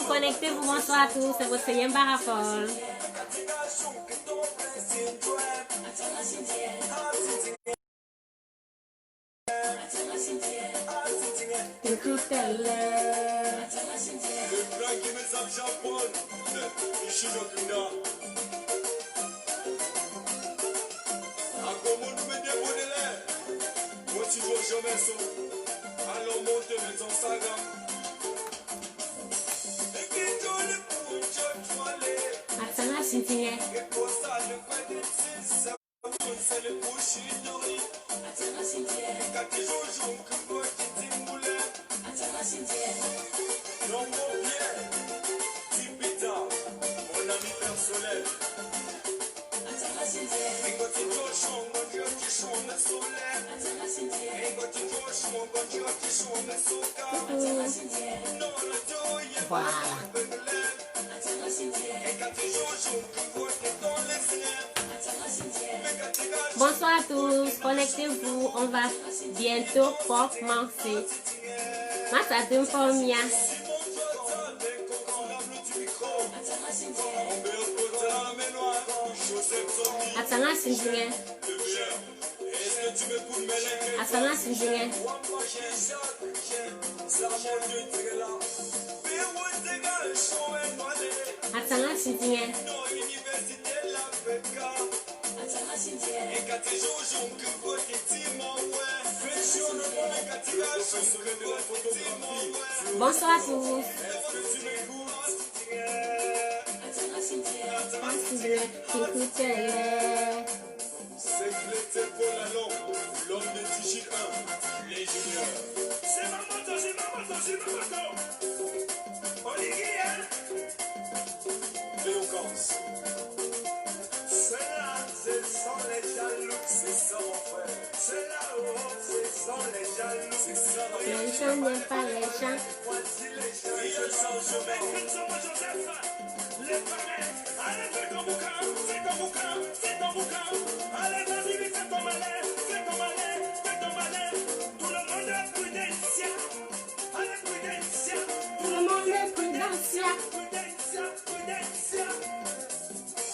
Connectez-vous, bonsoir à tous, c'est votre Seigneur Barafol. Voilà. Bonsoir à tous, connectez-vous, on va bientôt commencer. Masatum Formia. Atana Sinjinge. Atana Sinjinge. Atana Sinjinge. Bonsoir à tous. L'homme de Tigil 1, les juniors. C'est ma moto. Olivier. L'éloquence. Cela, ce sont les jaloux. C'est ça, mon frère. C'est là-haut, ce sont les jaloux. C'est ça, les gens n'aiment pas les gens. Voici les gens. Je vais écrire sur moi, Joseph. Les parents. Allez, fais ton bouquin. Allez, vas-y, fais ton malin. Tout le monde est prudentiel. Allez, prudentiel. Tout le monde est prudentiel. Prudentiel.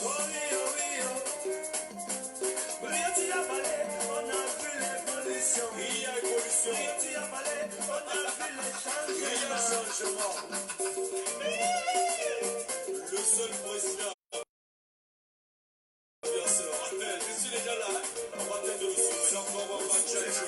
Oh. Brioti a parlé, on a vu l'évolution. Il y a évolution. Brioti a parlé, on a vu les changements. Le seul président. Bien sûr, attends, je suis déjà là. On va t'aider le sourire. On va pas chercher.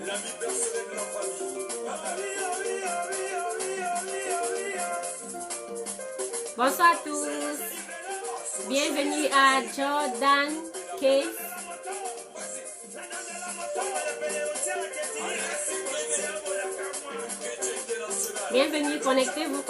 La vie personnelle de la famille. Bonsoir à tous. Bienvenue à Jordan Case. Bienvenue, connectez-vous.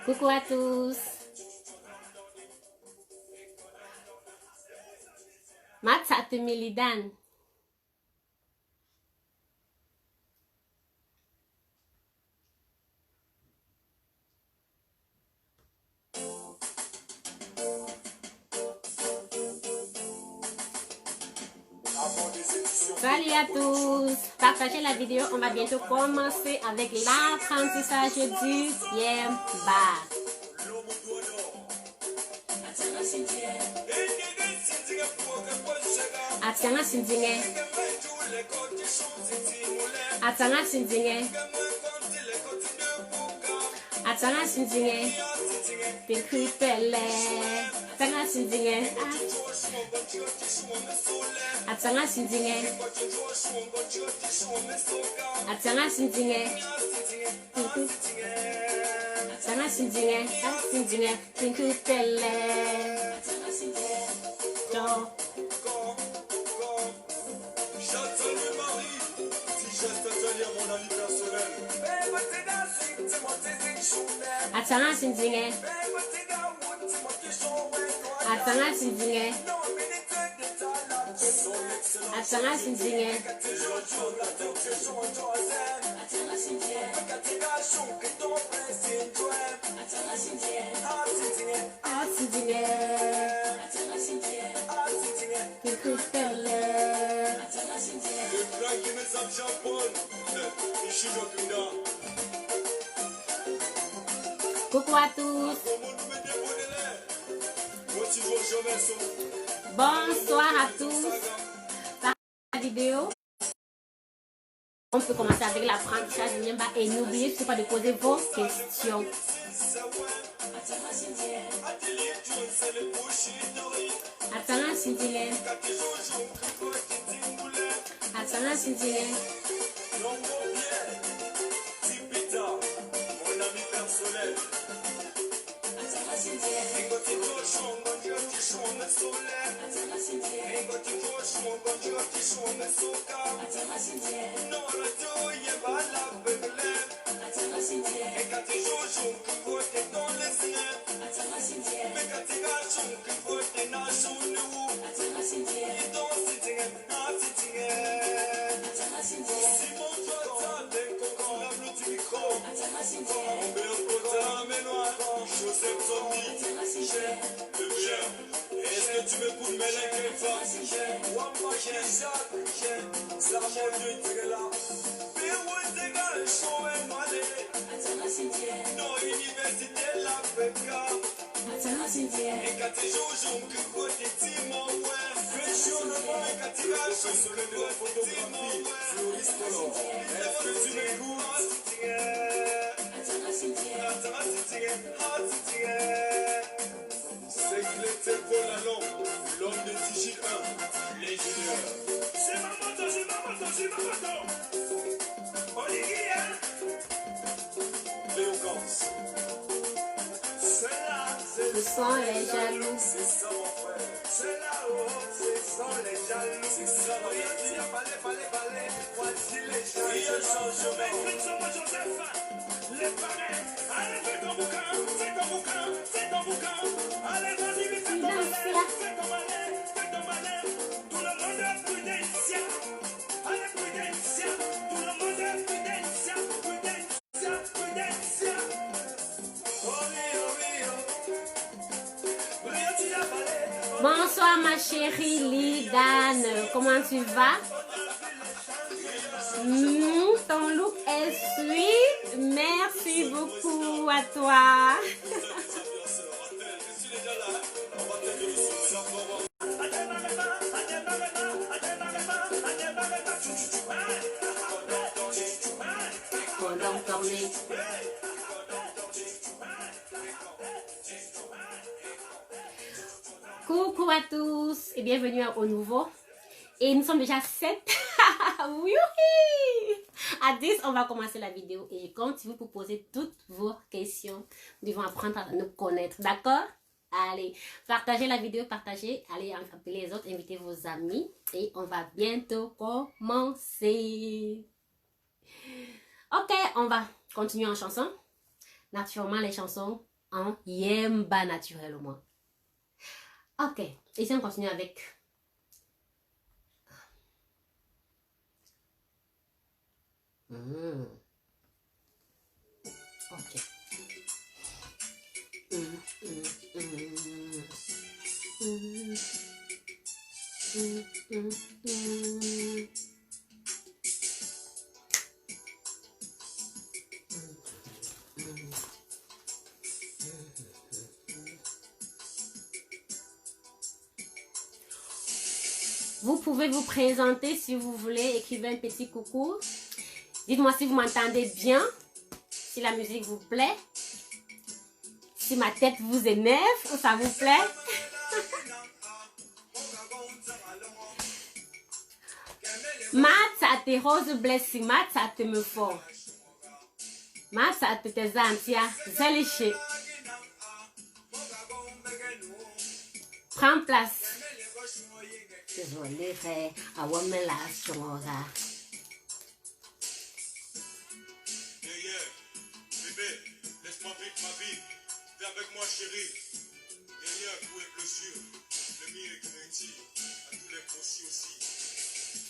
Coucou à tous. Matsat Milidan. Salut à tous. Partagez la vidéo. On va bientôt commencer avec l'apprentissage du Yemba. Atanga sindinge. Atanga sindinge. Atanga sindinge. Pikupele. Atanga sindinge. Atanga sindinge. Atanga sindinge. Atanga sindinge. Sindinge. Pikupele. Atanga sindinge. Atanga sindinge. Atanga sindinge. Coucou à tous. Bonsoir à tous. Par la vidéo, on peut commencer avec l'apprentissage du Yemba et n'oubliez surtout pas de poser vos questions. Atanga sindinge. Atanga sindinge. Est-ce que tu m'écoutes, mais l'inquiète pas? L'homme de Tigil 1, l'ingénieur. C'est ma moto, c'est ma moto, c'est ma moto. Olivier. L'éloquence. C'est là, Ce sont les jaloux. c'est ça mon frère. C'est là-haut, ce sont les jaloux. C'est ça mon frère. Fallait, voici les jaloux. Il y a le changement. Moi Joseph, les parrains. Allez, fais ton bouquin, fais ton bouquin, fais ton bouquin. Allez, vas-y, fais ton malin, fais ton malin, fais ton malin. Tout le monde est prudentiel. Allez, prudentiel. Tout le monde est prudentiel, prudentiel, prudentiel. Bonsoir ma chérie Lidane. Comment tu vas? Ton look est sweet. Merci beaucoup à toi. Coucou à tous et bienvenue au nouveau. Et nous sommes déjà 7. Oui. À 10, on va commencer la vidéo et je compte vous pour poser toutes vos questions. Nous devons apprendre à nous connaître, d'accord? Allez, partagez la vidéo, partagez, allez appeler les autres, invitez vos amis et on va bientôt commencer. Ok, on va continuer en chanson. Naturellement, les chansons en Yemba naturellement. Ok, ici on continue avec... Ok. Vous pouvez vous présenter si vous voulez, écrivez un petit coucou. Dites-moi si vous m'entendez bien, si la musique vous plaît, si ma tête vous énerve ou ça vous plaît. Mat, ça te rose blessé, mat, ça te me fort. Mat, ça te tes antia, zéliché. Prends place. Désolé, frère, à me la chora. Bébé, laisse-moi vivre ma vie. Viens avec moi, chérie. Derrière, tout est blessure. Le mien est créatif. À tous les procis aussi.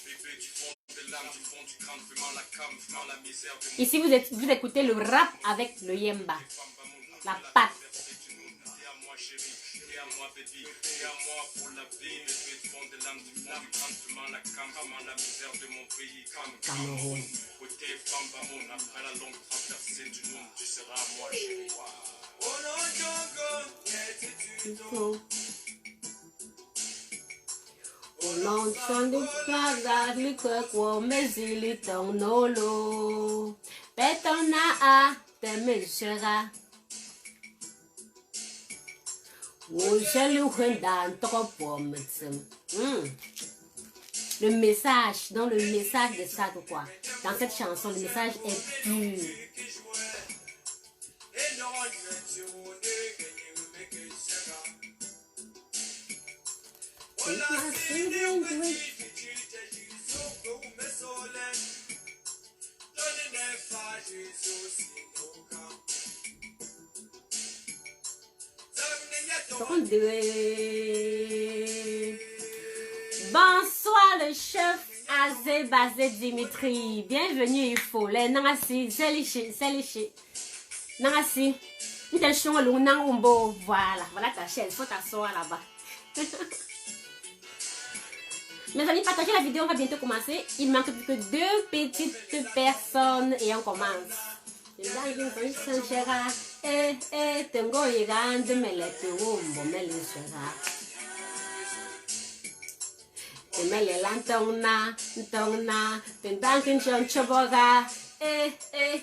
Bébé, du fond de l'âme, du fond du crâne, fais-moi la cam, fais-moi la misère. Ici, vous écoutez le rap avec le yemba. La patte. Moi chérie, et à moi baby, et à moi pour la vie, mais tu es du fond de l'âme, du fond du crâne, fais-moi la cam, fais-moi la misère de mon pays, Cameroun. Côté femme, Bamoun, après la longue traversée du monde, tu seras à moi chérie. Oh non, Au long de plaza, liqueur, mais il est en nolo. Petona a te mesura. Le message, dans le message de ça, quoi. Dans cette chanson, le message est pur. Bonsoir le chef Azé Bazé Dimitri. Bienvenue, il faut les Nangassi, c'est léché. Nangassi, voilà ta chaise, faut t'asseoir là-bas. Mes amis, partagez la vidéo, on va bientôt commencer. Il manque plus que 2 petites personnes et on commence. Tengo llegando, me le tuvo, me le será. Me le lantona, tendrán que son choboga.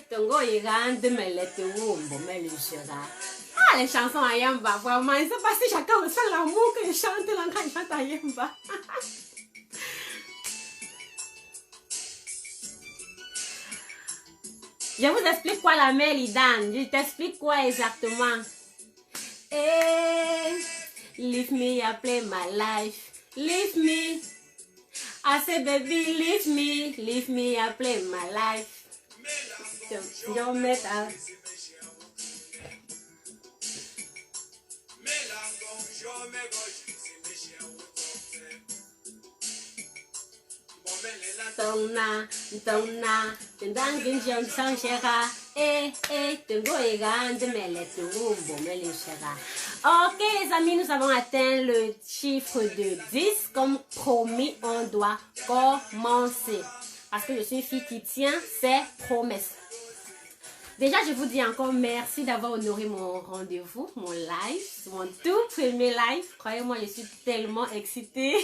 Tengo llegando, me le tuvo, me le será. Ah, les chansons à Yamba, vraiment, il s'est passé chacun au sein l'amour que je chante là quand je chante à Yamba. Je vous explique quoi la mère Lidan. Je t'explique quoi exactement. Leave me, I play my life. Leave me. I say baby, leave me, I play my life. Don't make a... Tona, tendrán que yo son chera. Tengo llegando, me le tuvo, me le chera. Ok les amis, nous avons atteint le chiffre de 10. Comme promis, on doit commencer. Parce que je suis une fille qui tient ses promesses. Déjà, je vous dis encore merci d'avoir honoré mon rendez-vous, mon live, mon tout premier live. Croyez-moi, je suis tellement excitée.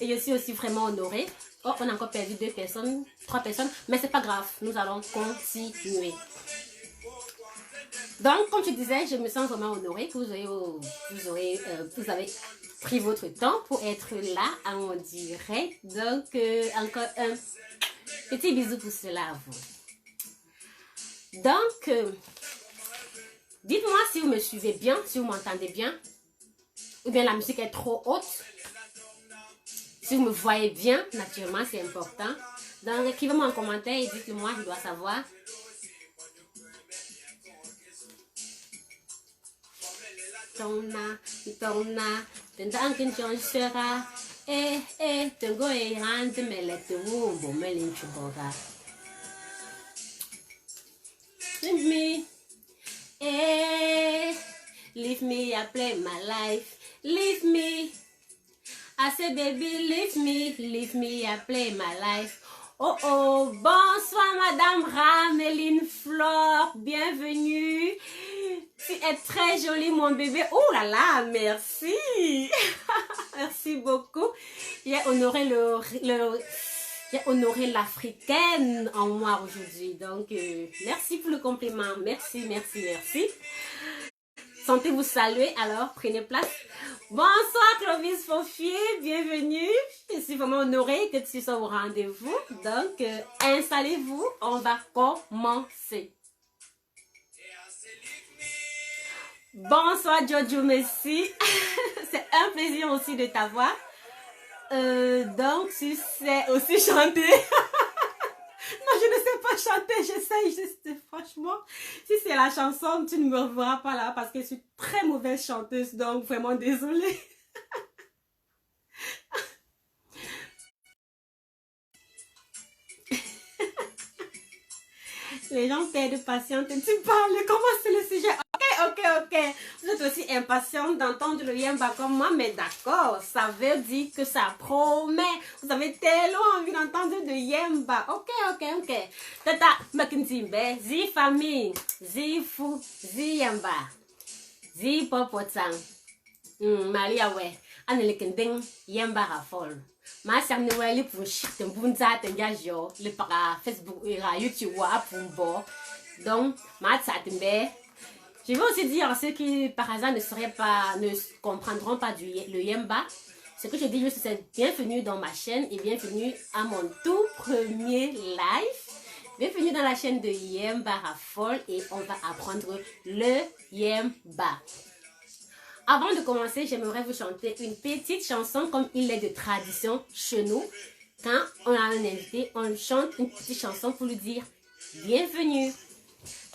Et je suis aussi vraiment honorée. Oh, on a encore perdu 3 personnes, mais c'est pas grave, nous allons continuer. Donc, comme je disais, je me sens vraiment honorée que vous avez pris votre temps pour être là en direct. Donc, encore un petit bisou pour cela à vous. Donc, dites-moi si vous me suivez bien, si vous m'entendez bien, ou bien la musique est trop haute. Si vous me voyez bien, naturellement, c'est important. Donc, écrivez-moi en commentaire et dites-le moi, je dois savoir. Tona, tendrán que yo sera. Tengo llegando, me le tuvo, me le chuboga. Leave me, I play my life. Leave me. I say, baby, leave me, I play my life. Oh oh, bonsoir Madame Rameline Flore, bienvenue. Tu es très jolie mon bébé. Oh là là, merci. Merci beaucoup. J'ai honoré j'ai honoré l'africaine en moi aujourd'hui. Donc, merci pour le compliment. Merci, merci, merci. Sentez-vous saluer, alors prenez place. Bonsoir Clovis Fofier, bienvenue. Je suis vraiment honorée que tu sois au rendez-vous. Donc, installez-vous, on va commencer. Bonsoir Jojo Messi. C'est un plaisir aussi de t'avoir. Donc, tu sais aussi chanter. Non, je ne sais pas chanter, j'essaye juste, franchement. Si c'est la chanson, tu ne me reverras pas là parce que je suis très mauvaise chanteuse, donc vraiment désolée. Les gens perdent patience. Tu parles, comment c'est le sujet? Ok. Vous êtes aussi impatiente d'entendre le yemba comme moi, mais d'accord, ça veut dire que ça promet. Vous avez tellement envie d'entendre le yemba. Ok. Tata, Makintimbe, zi famille, zi fou, zi yemba, zi popotang. Maria we, anelekending yemba rafol. Ma samne wali pour chite mbunza tengajo le para Facebook et YouTube wa pumbo. Donc ma tsatembe. Je vais aussi dire à ceux qui par hasard ne comprendront pas le yemba. Ce que je dis juste c'est bienvenue dans ma chaîne et bienvenue à mon tout premier live. Bienvenue dans la chaîne de Yemba Rafol et on va apprendre le yemba. Avant de commencer, j'aimerais vous chanter une petite chanson comme il est de tradition chez nous. Quand on a un invité, on chante une petite chanson pour lui dire bienvenue.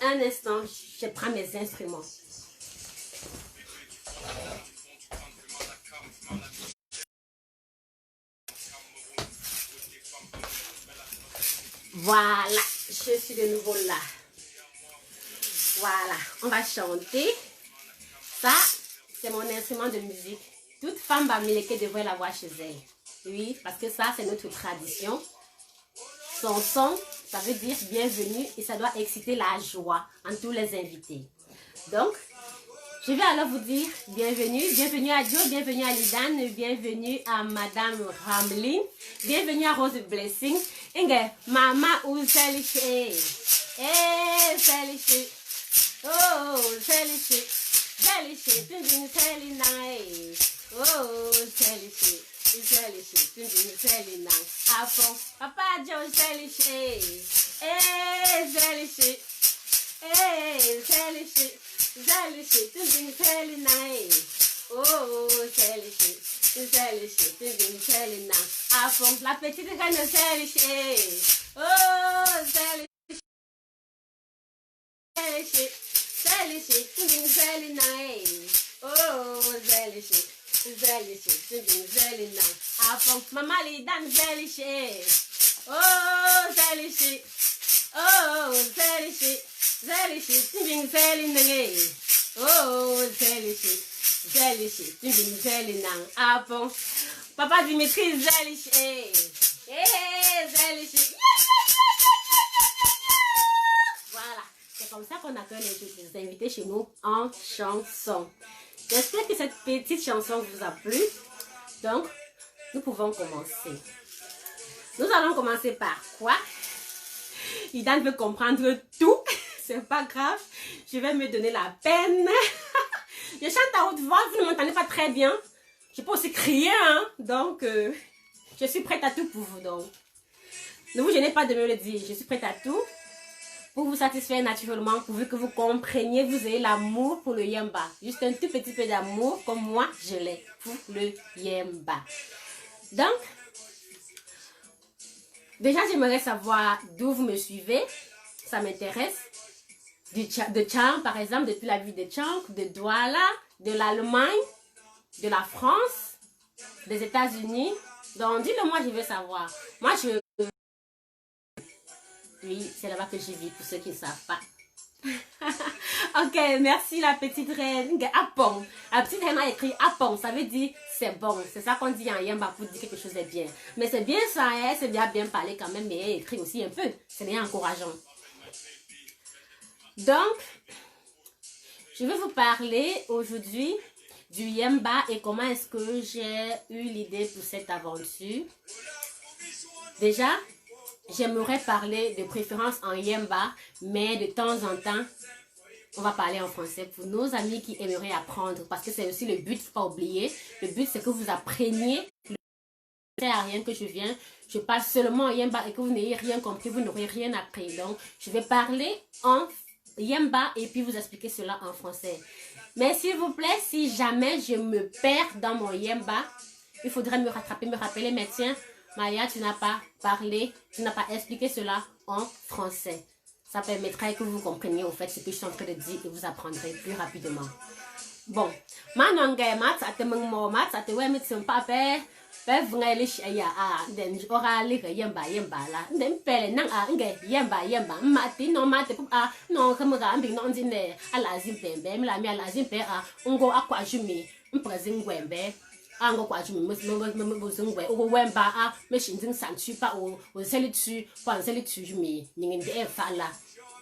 Un instant, je prends mes instruments. Voilà, je suis de nouveau là. Voilà, on va chanter. Ça, c'est mon instrument de musique. Toute femme bamileke devrait l'avoir chez elle. Oui, parce que ça, c'est notre tradition. Son son, ça veut dire bienvenue et ça doit exciter la joie en tous les invités. Donc, je vais alors vous dire bienvenue. Bienvenue à Joe, bienvenue à Lidane, bienvenue à Madame Ramlin, bienvenue à Rose Blessing. Inge, Mama ou Zeliché. Eh, Zeliché. Oh, Zeliché. Zeliché, Tundin Zelinai. Oh, Zeliché. Zeliché, Tundin Zelinai. À fond, Papa Joe Zeliché. Eh, Zeliché. Eh, Zeliché. Zeliché, Tundin Zelinai. Oh, Zeliché. Zeliché, Tundin Zelinai. À fond, la petite reine Zeliché. Oh, Zeliché. Zeliché, Tundin Zelinai. Oh, Zeliché. Zeliché, Tundin Zelinai. À fond, Maman Lidane Zeliché. Oh, Zeliché. Oh, Zeliché. Zeliché, Tundin Zelinai. Oh, Zeliché. Zeliché, Tundin Zelinai. À fond, Papa Dimitri Zeliché. Eh, Zeliché. Voilà, c'est comme ça qu'on accueille les invités chez nous en chanson. J'espère que cette petite chanson vous a plu. Donc, nous pouvons commencer. Nous allons commencer par quoi? Idan veut comprendre tout. C'est pas grave. Je vais me donner la peine. Je chante à haute voix. Vous ne m'entendez pas très bien. Je peux aussi crier. Hein? Donc, je suis prête à tout pour vous. Donc, ne vous gênez pas de me le dire. Je suis prête à tout. Pour vous satisfaire naturellement, pourvu que vous compreniez, vous ayez l'amour pour le yemba. Juste un tout petit peu d'amour, comme moi, je l'ai pour le yemba. Donc, déjà, j'aimerais savoir d'où vous me suivez. Ça m'intéresse. De Tchang, par exemple, depuis la ville de Tchang, de Douala, de l'Allemagne, de la France, des États-Unis. Donc, dis-le moi, je veux savoir. Moi, oui, c'est là-bas que je vis, pour ceux qui ne savent pas. Ok, merci la petite reine. Apon. La petite reine a écrit apon, ça veut dire c'est bon. C'est ça qu'on dit en Yemba pour dire quelque chose est bien. Mais c'est bien ça, hein? C'est bien parler quand même, mais elle écrit aussi un peu. C'est bien encourageant. Donc, je vais vous parler aujourd'hui du Yemba et comment est-ce que j'ai eu l'idée pour cette aventure. Déjà, j'aimerais parler de préférence en Yemba, mais de temps en temps, on va parler en français pour nos amis qui aimeraient apprendre, parce que c'est aussi le but, il ne faut pas oublier. Le but, c'est que vous appreniez. Ne sert à rien que je parle seulement en Yemba et que vous n'ayez rien compris, vous n'aurez rien appris. Donc, je vais parler en Yemba et puis vous expliquer cela en français. Mais s'il vous plaît, si jamais je me perds dans mon Yemba, il faudrait me rattraper, me rappeler, mais tiens, Maya, tu n'as pas parlé, tu n'as pas expliqué cela en français. Ça permettrait que vous compreniez au fait ce que je suis en train de dire et vous apprendrez plus rapidement. Bon, maintenant, ango kwa jumi muzingwe uwemba a meshinzing santu pa o seli tu pa seli tu jumi ningende e fala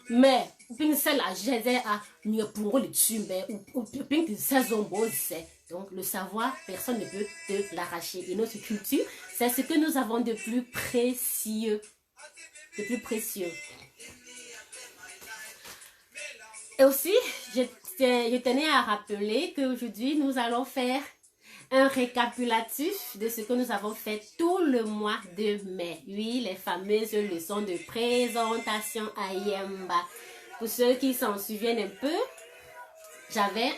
mais ping sela jeze a ni pungo le tumbe ou ping saison bose. Donc le savoir personne ne peut te l'arracher et notre culture c'est ce que nous avons de plus précieux, et aussi je tenais à rappeler qu'aujourd'hui nous allons faire un récapitulatif de ce que nous avons fait tout le mois de mai. Oui, les fameuses leçons de présentation à Yemba. Pour ceux qui s'en souviennent un peu, j'avais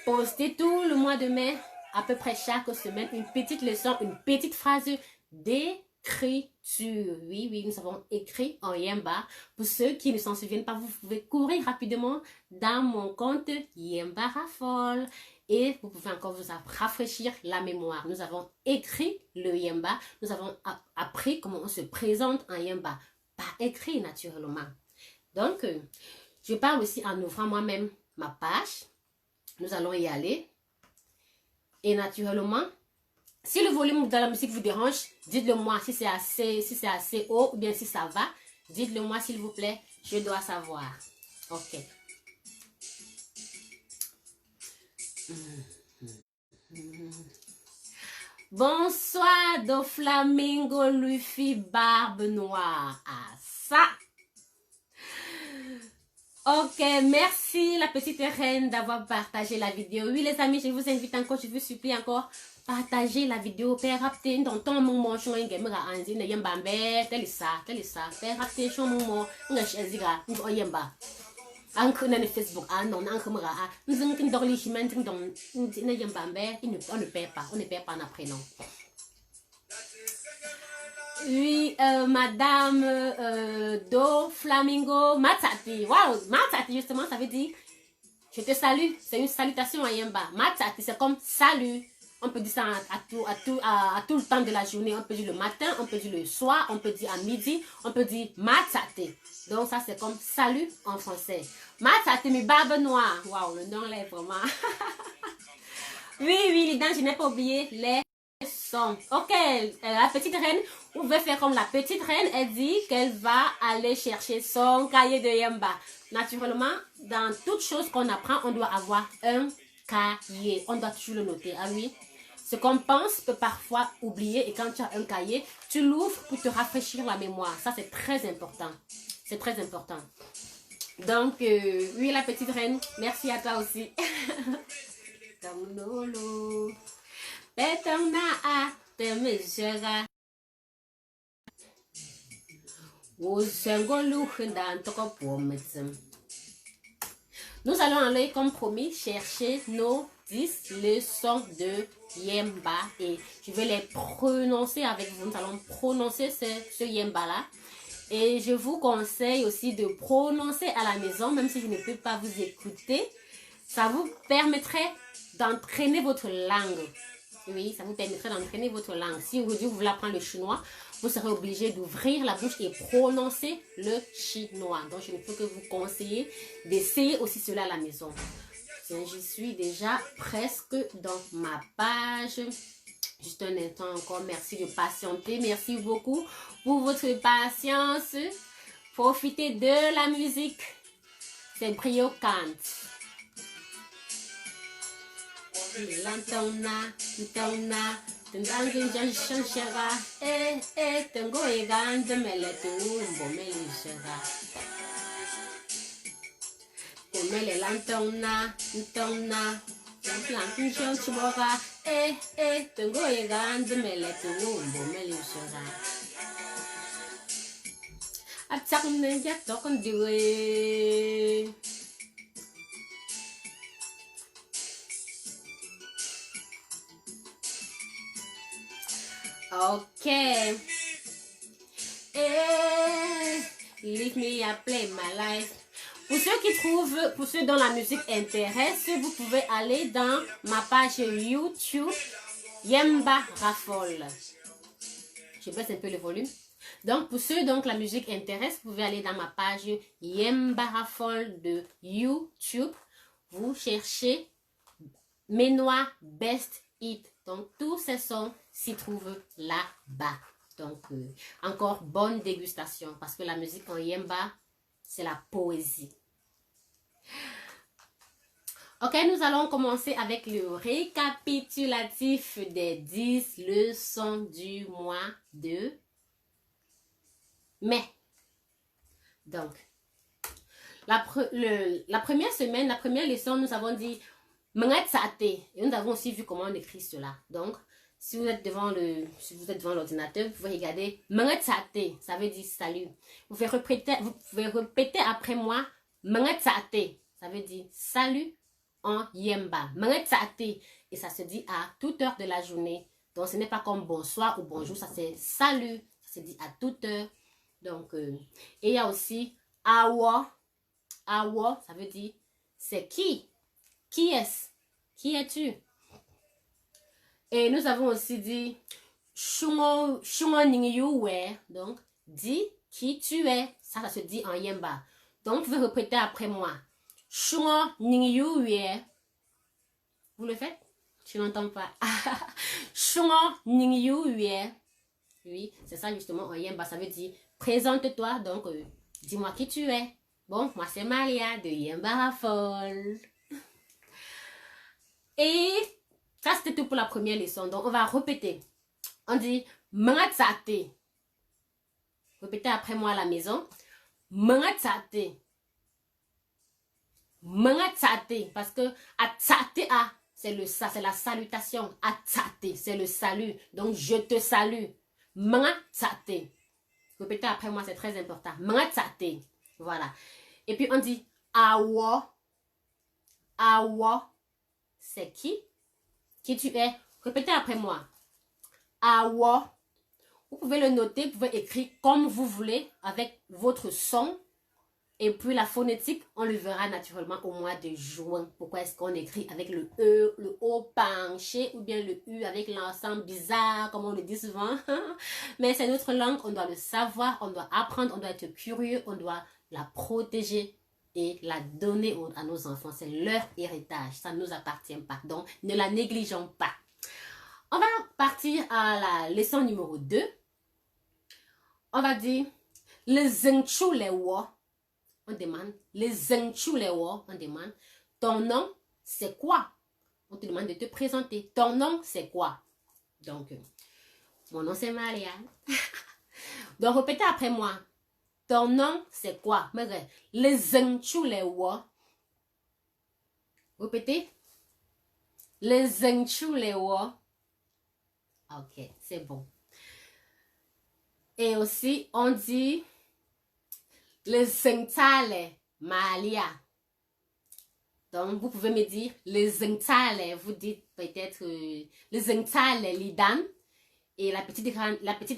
posté tout le mois de mai, à peu près chaque semaine, une petite leçon, une petite phrase d'écriture. Oui, nous avons écrit en Yemba. Pour ceux qui ne s'en souviennent pas, vous pouvez courir rapidement dans mon compte Yemba Raffole. Et vous pouvez encore vous rafraîchir la mémoire. Nous avons écrit le Yemba. Nous avons appris comment on se présente en Yemba. Pas écrit naturellement. Donc, je parle aussi en ouvrant moi-même ma page. Nous allons y aller. Et naturellement, si le volume de la musique vous dérange, dites-le moi si c'est assez haut ou bien si ça va. Dites-le moi s'il vous plaît. Je dois savoir. Ok. Bonsoir do Flamingo Luffy Barbe Noire. Ah ça. Ok, merci la petite reine d'avoir partagé la vidéo. Oui les amis, je vous invite encore, je vous supplie encore, partagez la vidéo. Père rapté dans ton moment chon ngemera anzi ne yemba mbe telisa. Père rapté chon moment ngashezira ngo yemba. Anke na Facebook non anke mera nzing kin dorli chimen ting don ne yemba mbe on ne perd pas un prénom. Oui, madame Do Flamingo Matati. Waouh, Matati justement ça veut dire je te salue, c'est une salutation à Yemba. Matati c'est comme salut. On peut dire ça à tout le temps de la journée. On peut dire le matin, on peut dire le soir, on peut dire à midi, on peut dire Matati. Donc ça c'est comme salut en français. Matati mi barbe noire. Waouh, le nom là est vraiment. Oui, les dents, je n'ai pas oublié les sons. Ok, la petite reine, on va faire comme la petite reine. Elle dit qu'elle va aller chercher son cahier de Yemba. Naturellement, dans toute chose qu'on apprend, on doit avoir un cahier. On doit toujours le noter. Ah oui. Ce qu'on pense peut parfois oublier et quand tu as un cahier, tu l'ouvres pour te rafraîchir la mémoire. Ça, c'est très important. C'est très important. Donc, oui, la petite reine, merci à toi aussi. Nous allons aller, comme promis, chercher nos 10 leçons de Yemba et je vais les prononcer avec vous. Nous allons prononcer ce Yemba-là. Et je vous conseille aussi de prononcer à la maison, même si je ne peux pas vous écouter. Ça vous permettrait d'entraîner votre langue. Oui, ça vous permettra d'entraîner votre langue. Si aujourd'hui vous voulez apprendre le chinois, vous serez obligé d'ouvrir la bouche et prononcer le chinois. Donc, je ne peux que vous conseiller d'essayer aussi cela à la maison. Tiens, je suis déjà presque dans ma page. Juste un instant encore. Merci de patienter. Merci beaucoup pour votre patience. Profitez de la musique. C'est Brio Kant. Lantona, tona, tendang junction shara, tengo egan de meletumbo melishara. Temele lantona, tona, junction chibora, tengo egan de meletumbo melishara. Attack me ya talking do it. Ok. Leave me I play my life. Pour ceux dont la musique intéresse, vous pouvez aller dans ma page YouTube Yemba Raffole. Je baisse un peu le volume. Donc, pour ceux dont la musique intéresse, vous pouvez aller dans ma page Yemba Raffole de YouTube. Vous cherchez Menoir Best Hit. Donc, tous ces sons s'y trouvent là-bas. Donc, encore bonne dégustation. Parce que la musique en Yemba, c'est la poésie. Ok, nous allons commencer avec le récapitulatif des 10 leçons du mois de mai. Donc, la première semaine, la première leçon, nous avons dit Mangatsate. Et nous avons aussi vu comment on écrit cela. Donc, si vous êtes devant l'ordinateur, vous pouvez regarder Mangatsate. Ça veut dire salut. Vous pouvez répéter après moi Mangatsate. Ça veut dire salut en Yemba. Mangatsate. Et ça se dit à toute heure de la journée. Donc, ce n'est pas comme bonsoir ou bonjour. Ça c'est salut. Ça se dit à toute heure. Donc, et il y a aussi Awa. Awa, ça veut dire c'est qui? Qui est-ce? Qui es-tu? Et nous avons aussi dit Shungo Ningyuwe. Donc, dis qui tu es. Ça se dit en Yemba. Donc, vous pouvez répéter après moi. Shungo Ningyuwe. Vous le faites? Je n'entends pas. Shungo Ningyuwe. Oui, c'est ça justement en Yemba. Ça veut dire présente-toi. Donc, dis-moi qui tu es. Bon, moi c'est Malia de Yemba Raffole. Et ça, c'était tout pour la première leçon. Donc, on va répéter. On dit Mangatsate. Répétez après moi à la maison. Mangatsate. Mangatsate. Parce que atsate a, c'est le ça, c'est la salutation. Atsate, c'est le salut. Donc, je te salue. Mangatsate. Répétez après moi, c'est très important. Mangatsate. Voilà. Et puis, on dit Awa. Awa. C'est qui? Qui tu es? Répétez après moi. Awa. Vous pouvez le noter, vous pouvez écrire comme vous voulez avec votre son. Et puis la phonétique, on le verra naturellement au mois de juin. Pourquoi est-ce qu'on écrit avec le E, le O penché ou bien le U avec l'ensemble bizarre, comme on le dit souvent. Mais c'est notre langue, on doit le savoir, on doit apprendre, on doit être curieux, on doit la protéger et la donner à nos enfants. C'est leur héritage, ça ne nous appartient pas. Donc, ne la négligeons pas. On va partir à la leçon numéro 2. On va dire les zengchu les wo. On demande les zengchu les wo. On demande ton nom, c'est quoi? On te demande de te présenter. Ton nom, c'est quoi? Donc, mon nom, c'est Maria. Donc, répétez après moi. Ton nom, c'est quoi? Les zengchu les wo. Répétez. Les zengchu les wo. Ok, c'est bon. Et aussi, on dit les zengtale Malia. Donc, vous pouvez me dire les zengtale. Vous dites peut-être les zengtale Lidan. Et la petite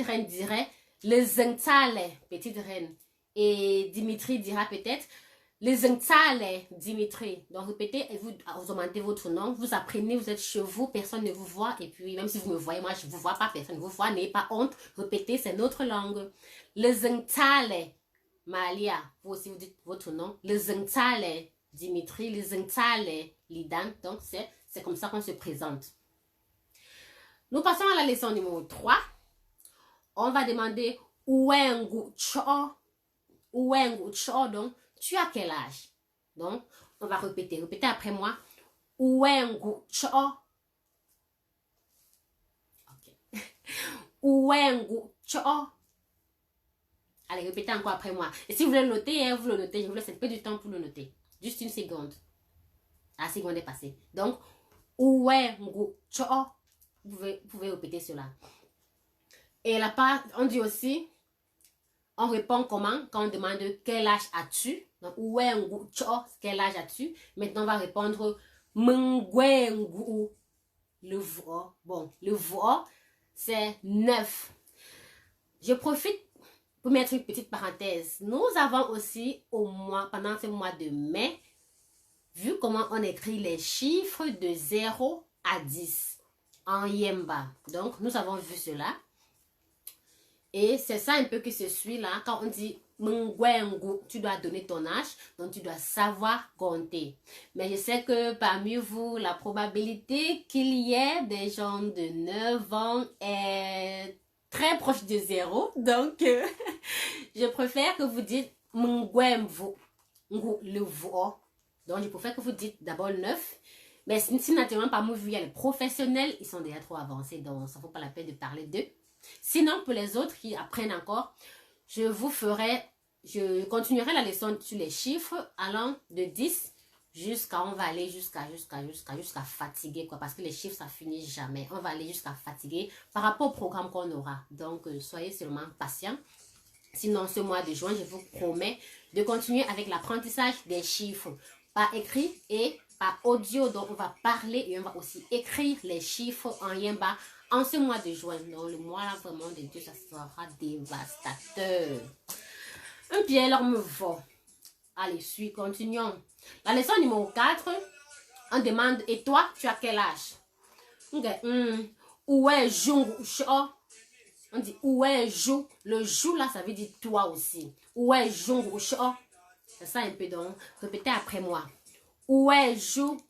reine dirait les zengtale, petite reine. Et Dimitri dira peut-être Le Zengtale, Dimitri. Donc, répétez et vous augmentez votre nom. Vous apprenez, vous êtes chez vous, personne ne vous voit. Et puis, même si vous me voyez, moi, je ne vous vois pas, personne ne vous voit. N'ayez pas honte. Répétez, c'est notre langue. Le Zengtale, Malia. Vous aussi, vous dites votre nom. Le Zengtale, Dimitri. Le Zengtale, Lidan. Donc, c'est comme ça qu'on se présente. Nous passons à la leçon numéro 3. On va demander Uwengu Cho. Uwengu Cho, donc, tu as quel âge? Donc, on va répéter. Répétez après moi. Uwengu Cho. Ok. Uwengu Cho. Allez, répétez encore après moi. Et si vous voulez le noter, vous le notez. Je vous laisse un peu du temps pour le noter. Juste une seconde. La seconde est passée. Donc, Uwengu Cho. Vous pouvez répéter cela. Et la part, on dit aussi, on répond comment quand on demande quel âge as-tu. Donc, Uwengu Cho, quel âge as-tu? Maintenant, on va répondre Mngwengu. Le voix. Bon, le voix, c'est 9. Je profite pour mettre une petite parenthèse. Nous avons aussi, pendant ce mois de mai, vu comment on écrit les chiffres de 0 à 10 en Yemba. Donc, nous avons vu cela. Et c'est ça un peu que se suit là. Quand on dit Mngwengu, tu dois donner ton âge. Donc, tu dois savoir compter. Mais je sais que parmi vous, la probabilité qu'il y ait des gens de 9 ans est très proche de 0. Donc, je préfère que vous dites Mngwengu, le vo. Donc, je préfère que vous dites d'abord 9. Mais si naturellement parmi vous, il y a les professionnels, ils sont déjà trop avancés. Donc, ça ne vaut pas la peine de parler d'eux. Sinon, pour les autres qui apprennent encore, je continuerai la leçon sur les chiffres allant de 10 jusqu'à, on va aller jusqu'à fatiguer, quoi, parce que les chiffres, ça finit jamais. On va aller jusqu'à fatiguer par rapport au programme qu'on aura. Donc, soyez seulement patients. Sinon, ce mois de juin, je vous promets de continuer avec l'apprentissage des chiffres par écrit et par audio. Donc, on va parler et on va aussi écrire les chiffres en Yemba en ce mois de juin. Donc, le mois là, vraiment de Dieu, ça sera dévastateur. Un pied, alors me va. Allez, continuons. La leçon numéro 4, on demande, et toi, tu as quel âge? Où est jou? On dit, où est jou? Le jou là, ça veut dire toi aussi. Où est jou? C'est ça un peu, donc, répétez après moi. Où est jou?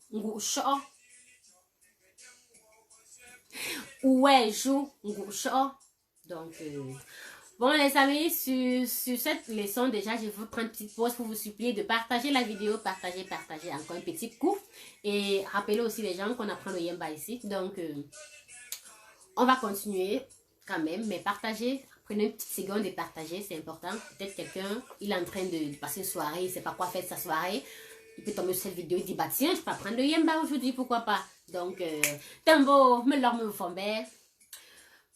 Ouais, joue, donc, bon les amis, sur cette leçon déjà, je vous prends une petite pause pour vous supplier de partager la vidéo, partager, encore une petite cours. Et rappelez aussi les gens qu'on apprend le Yemba ici. Donc, on va continuer quand même, mais partagez, prenez une petite seconde de partager, c'est important. Peut-être quelqu'un, il est en train de passer une soirée, il ne sait pas quoi faire de sa soirée. Il peut tomber sur cette vidéo, il dit, bah tiens, je peux apprendre le Yemba aujourd'hui, pourquoi pas. Donc, Tambo, me l'homme me fombe.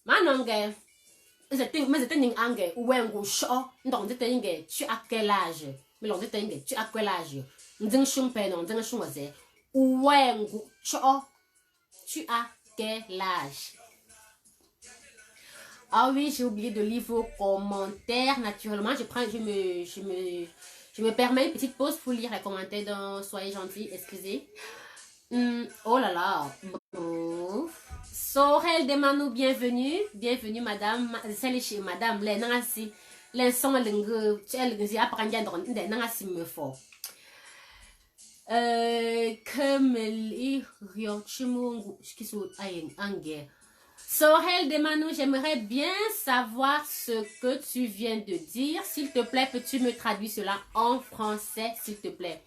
Manongue, mais c'était une angue, ou un gauche, donc c'était tu as quel âge? Mais l'on dit, tu as quel âge? Nous chumpe, non, nous chumpe, ou un gauche, tu as quel âge? Ah oui, j'ai oublié de lire vos commentaires, naturellement, je me permets une petite pause pour lire les commentaires, donc soyez gentils, excusez. Oh là là. Sorel de Manu, bienvenue. Bienvenue, madame. C'est chez madame. Les nanasi. Les sons, les ngi apprendre des nanasi me fort. Comme il riochimungu, qui sont angue. Sorel de Manu, j'aimerais bien savoir ce que tu viens de dire. S'il te plaît, peux-tu me traduire cela en français, s'il te plaît?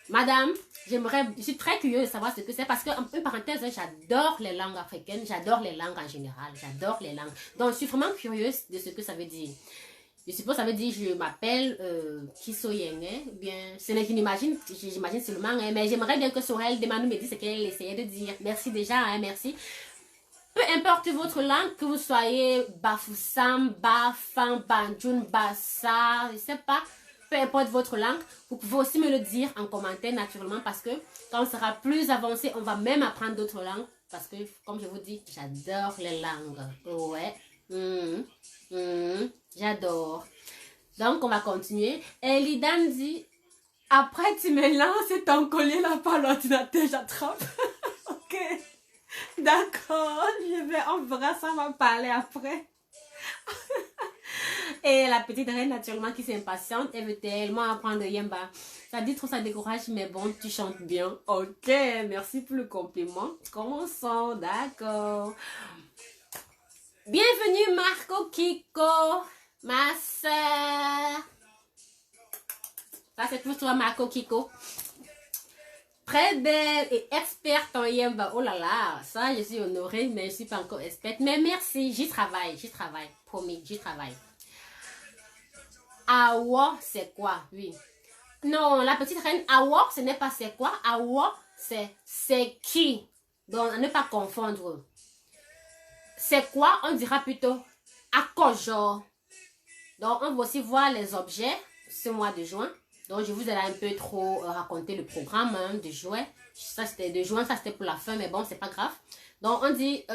Madame, je suis très curieuse de savoir ce que c'est parce que, en parenthèse, j'adore les langues africaines, j'adore les langues en général, j'adore les langues. Donc, je suis vraiment curieuse de ce que ça veut dire. Je suppose que ça veut dire je m'appelle Kisoyenge, bien, ce n'est qu'une imagine, j'imagine seulement, mais j'aimerais bien que Sorel Demanu me dise ce qu'elle essayait de dire. Merci déjà, merci. Peu importe votre langue, que vous soyez Bafoussam, Bafan, Banjoun, Bassa, je ne sais pas, peu importe votre langue, vous pouvez aussi me le dire en commentaire naturellement parce que quand on sera plus avancé, on va même apprendre d'autres langues parce que, comme je vous dis, j'adore les langues. Ouais. J'adore. Donc, on va continuer. Et Lidan dit, après, tu me lances ton collier là par l'ordinateur, j'attrape. Ok. D'accord. On verra ça, on va parler après. Et la petite reine, naturellement, qui s'impatiente, elle veut tellement apprendre Yemba. Ça dit trop, ça décourage, mais bon, tu chantes bien. Ok, merci pour le compliment. Commençons, d'accord. Bienvenue, Marco Kiko, ma soeur. Ça, c'est pour toi, Marco Kiko. Très belle et experte en Yemba. Oh là là, ça, je suis honorée, mais je ne suis pas encore experte. Mais merci, j'y travaille. Promis, j'y travaille. Awa, c'est quoi? Oui. Non, la petite reine, Awa, ce n'est pas c'est quoi. Awa, c'est qui. Donc, à ne pas confondre. C'est quoi? On dira plutôt Akojo. Donc, on va aussi voir les objets ce mois de juin. Donc, je vous ai un peu trop raconté le programme de juin. Ça, c'était de juin, ça, c'était pour la fin, mais bon, c'est pas grave. Donc, on dit,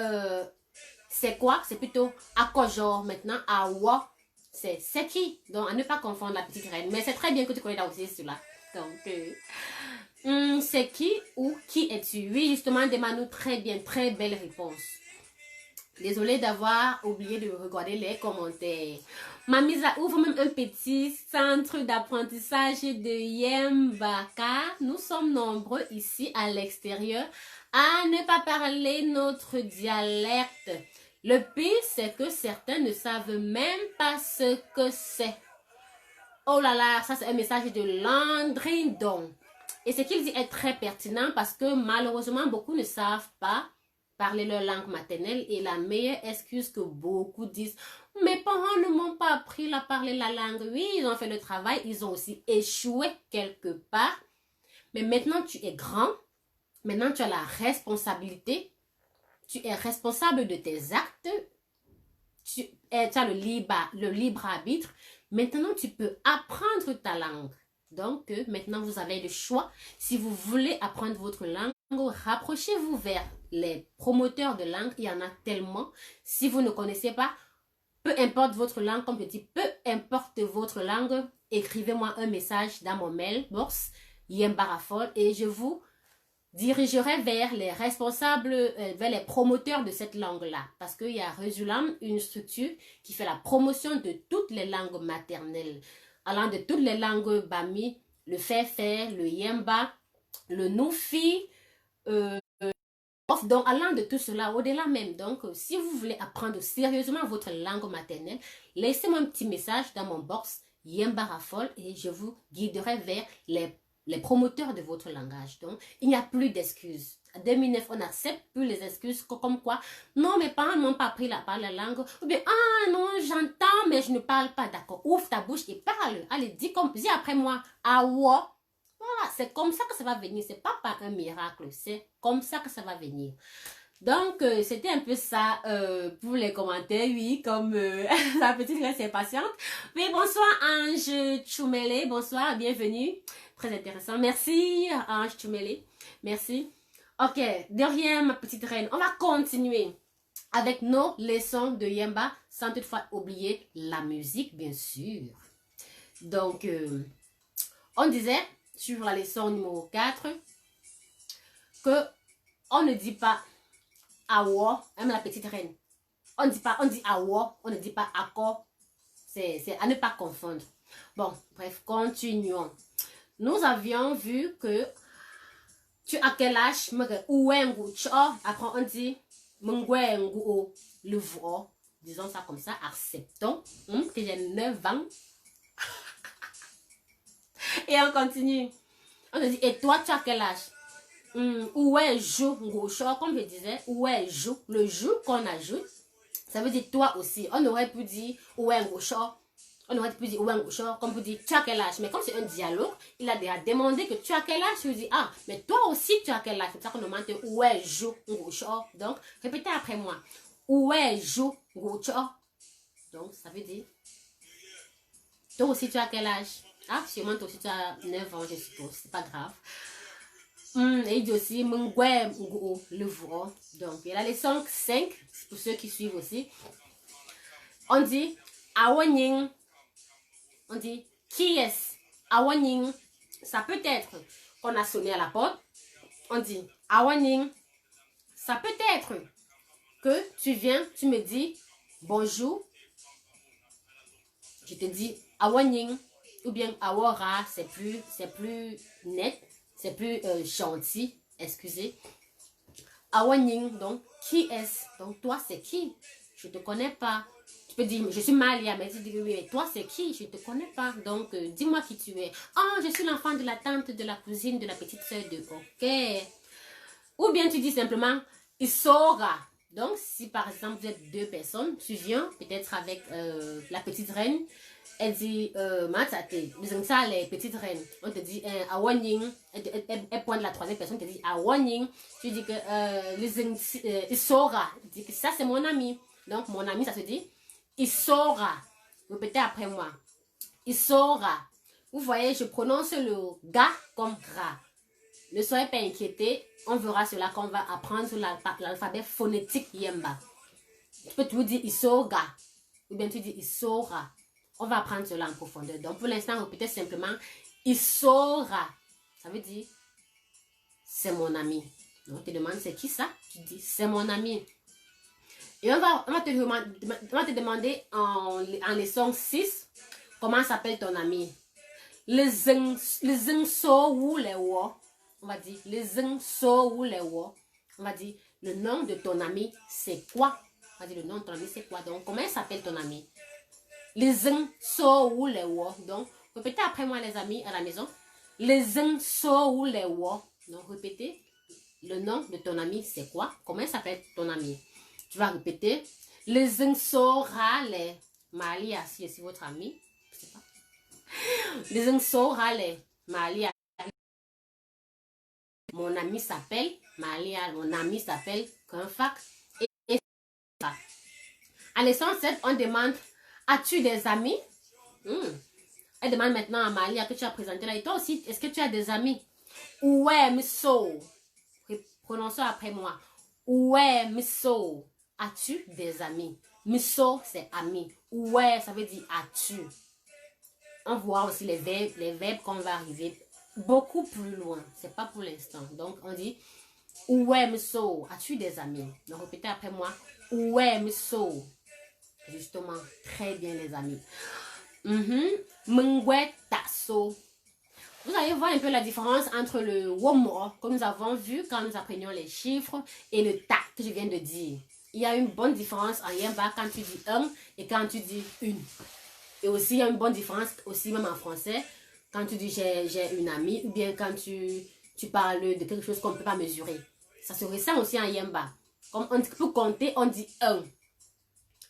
c'est quoi? C'est plutôt Akojo. Maintenant, Awa, c'est qui? Donc, à ne pas confondre la petite reine. Mais c'est très bien que tu connais là aussi cela. Donc, c'est qui ou qui es-tu? Oui, justement, demande-nous très bien, très belle réponse. Désolée d'avoir oublié de regarder les commentaires. Mamisa ouvre même un petit centre d'apprentissage de Yembaka. Nous sommes nombreux ici à l'extérieur à ne pas parler notre dialecte. Le pire, c'est que certains ne savent même pas ce que c'est. Oh là là, ça c'est un message de Landrindon. Et ce qu'il dit est très pertinent parce que malheureusement, beaucoup ne savent pas parler leur langue maternelle. Et la meilleure excuse que beaucoup disent, mes parents ne m'ont pas appris à parler la langue. Oui, ils ont fait le travail, ils ont aussi échoué quelque part. Mais maintenant, tu es grand. Maintenant, tu as la responsabilité. Tu es responsable de tes actes. Tu as le libre arbitre. Maintenant, tu peux apprendre ta langue. Donc, maintenant, vous avez le choix. Si vous voulez apprendre votre langue, rapprochez-vous vers les promoteurs de langue. Il y en a tellement. Si vous ne connaissez pas, peu importe votre langue, comme je dis, peu importe votre langue, écrivez-moi un message dans mon mail box, Yembarafol, et je vous dirigerai vers les responsables, vers les promoteurs de cette langue-là. Parce qu'il y a Résulam, une structure qui fait la promotion de toutes les langues maternelles. Allant de toutes les langues Bami, le Fefe, le Yemba, le Nufi, donc allant de tout cela, au-delà même. Donc, si vous voulez apprendre sérieusement votre langue maternelle, laissez-moi un petit message dans mon box Yemba Rafol et je vous guiderai vers les promoteurs de votre langage. Donc, il n'y a plus d'excuses. En 2009, on n'accepte plus les excuses comme quoi, non, mes parents n'ont pas appris à parler la langue. Ou bien, ah non, j'entends, mais je ne parle pas. D'accord, ouvre ta bouche et parle. Allez, dis après moi, awa. Voilà, c'est comme ça que ça va venir. C'est pas par un miracle, c'est comme ça que ça va venir. Donc, c'était un peu ça pour les commentaires, oui, comme la petite reste patiente. Oui, bonsoir Ange Choumele, bonsoir, bienvenue. Très intéressant, merci Ange Choumele, merci. Ok, derrière ma petite reine, on va continuer avec nos leçons de Yemba, sans toutefois oublier la musique, bien sûr. Donc, on disait, sur la leçon numéro 4, que on ne dit pas awa, même la petite reine. On dit awa, on ne dit pas ako. C'est à ne pas confondre. Bon, bref, continuons. Nous avions vu que tu as quel âge? Après, on dit le voix. Disons ça comme ça, acceptons que j'ai 9 ans. Et on continue. On te dit, et toi, tu as quel âge? Ouais, joue, comme je disais, ouais, joue. Le jour qu'on ajoute, ça veut dire toi aussi. On aurait pu dire, ouais, on aurait pu dire, ouais, comme vous dites, tu as quel âge? Mais comme c'est un dialogue, il a déjà demandé que tu as quel âge? Je lui dis, ah, mais toi aussi, tu as quel âge? C'est ça qu'on demande, ouais, joue, donc, répétez après moi. Ouais, joue, donc, ça veut dire, toi aussi, tu as quel âge? Ah, sûrement, toi aussi, tu as 9 ans, je suppose. C'est pas grave. Et il dit aussi, le voix. Donc, il y a la leçon 5, pour ceux qui suivent aussi. On dit awaning. On dit qui est-ce? Awaning. Ça peut être qu'on a sonné à la porte. On dit awaning. Ça peut être que tu viens, tu me dis bonjour. Je te dis awaning. Ou bien awara, c'est plus net, c'est plus gentil. Excusez. Awaning, donc qui est-ce? Donc toi c'est qui? Je te connais pas. Tu peux dire je suis Malia, mais tu dis oui, mais toi c'est qui? Je te connais pas. Donc dis-moi qui tu es. Ah, je suis l'enfant de la tante, de la cousine, de la petite soeur de. Ok. Ou bien tu dis simplement Isora. Donc si par exemple vous êtes deux personnes, tu viens peut-être avec la petite reine. Elle dit, Matate, ça les petites reines. On te dit, Awaning. Elle pointe la troisième personne, te dit, Awaning. Tu dis que, Isora. Dit que ça, c'est mon ami. Donc, mon ami, ça se dit, Isora. Répétez après moi. Isora. Vous voyez, je prononce le ga comme ra. Ne soyez pas inquiétés. On verra cela quand on va apprendre sur l'alphabet phonétique Yemba. Tu peux toujours dire Isoga. Ou bien tu dis Isora. On va apprendre cela en profondeur. Donc, pour l'instant, répétez simplement Isora. Ça veut dire c'est mon ami. Donc, on te demande c'est qui ça? Tu dis c'est mon ami. Et on va te demander en leçon 6 comment s'appelle ton ami. Les so ou les wo. On va dire les so ou les wo. On va dire le nom de ton ami c'est quoi? On va dire le nom de ton ami c'est quoi? Donc, comment s'appelle ton ami? Les so ou les wo. Donc, répétez après moi les amis à la maison. Les so ou les wo. Donc, répétez. Le nom de ton ami, c'est quoi? Comment s'appelle ton ami? Tu vas répéter. Les so rale. Malia, si c'est votre ami. Je sais pas. Les so rale. Malia. Mon ami s'appelle Malia. Mon ami s'appelle Kunfak. Et à leçon 7, on demande. As-tu des amis? Elle demande maintenant à Malia que tu as présenté là. Et toi aussi, est-ce que tu as des amis? Ouais, miso. Prononçons après moi. Ouais, miso. As-tu des amis? Miso, c'est ami. Ouais, ça veut dire as-tu. On voit aussi les verbes qu'on va arriver beaucoup plus loin. C'est pas pour l'instant. Donc, on dit ouais, miso. As-tu des amis? Donc, répétez après moi. Ouais, miso. Justement, très bien les amis. Mungwe tasso. Vous allez voir un peu la différence entre le womo que nous avons vu quand nous apprenions les chiffres et le ta que je viens de dire. Il y a une bonne différence en yemba quand tu dis un et quand tu dis une. Et aussi il y a une bonne différence aussi même en français quand tu dis j'ai une amie ou bien quand tu parles de quelque chose qu'on ne peut pas mesurer. Ça se ressent aussi en yemba. Comme pour compter, on dit un.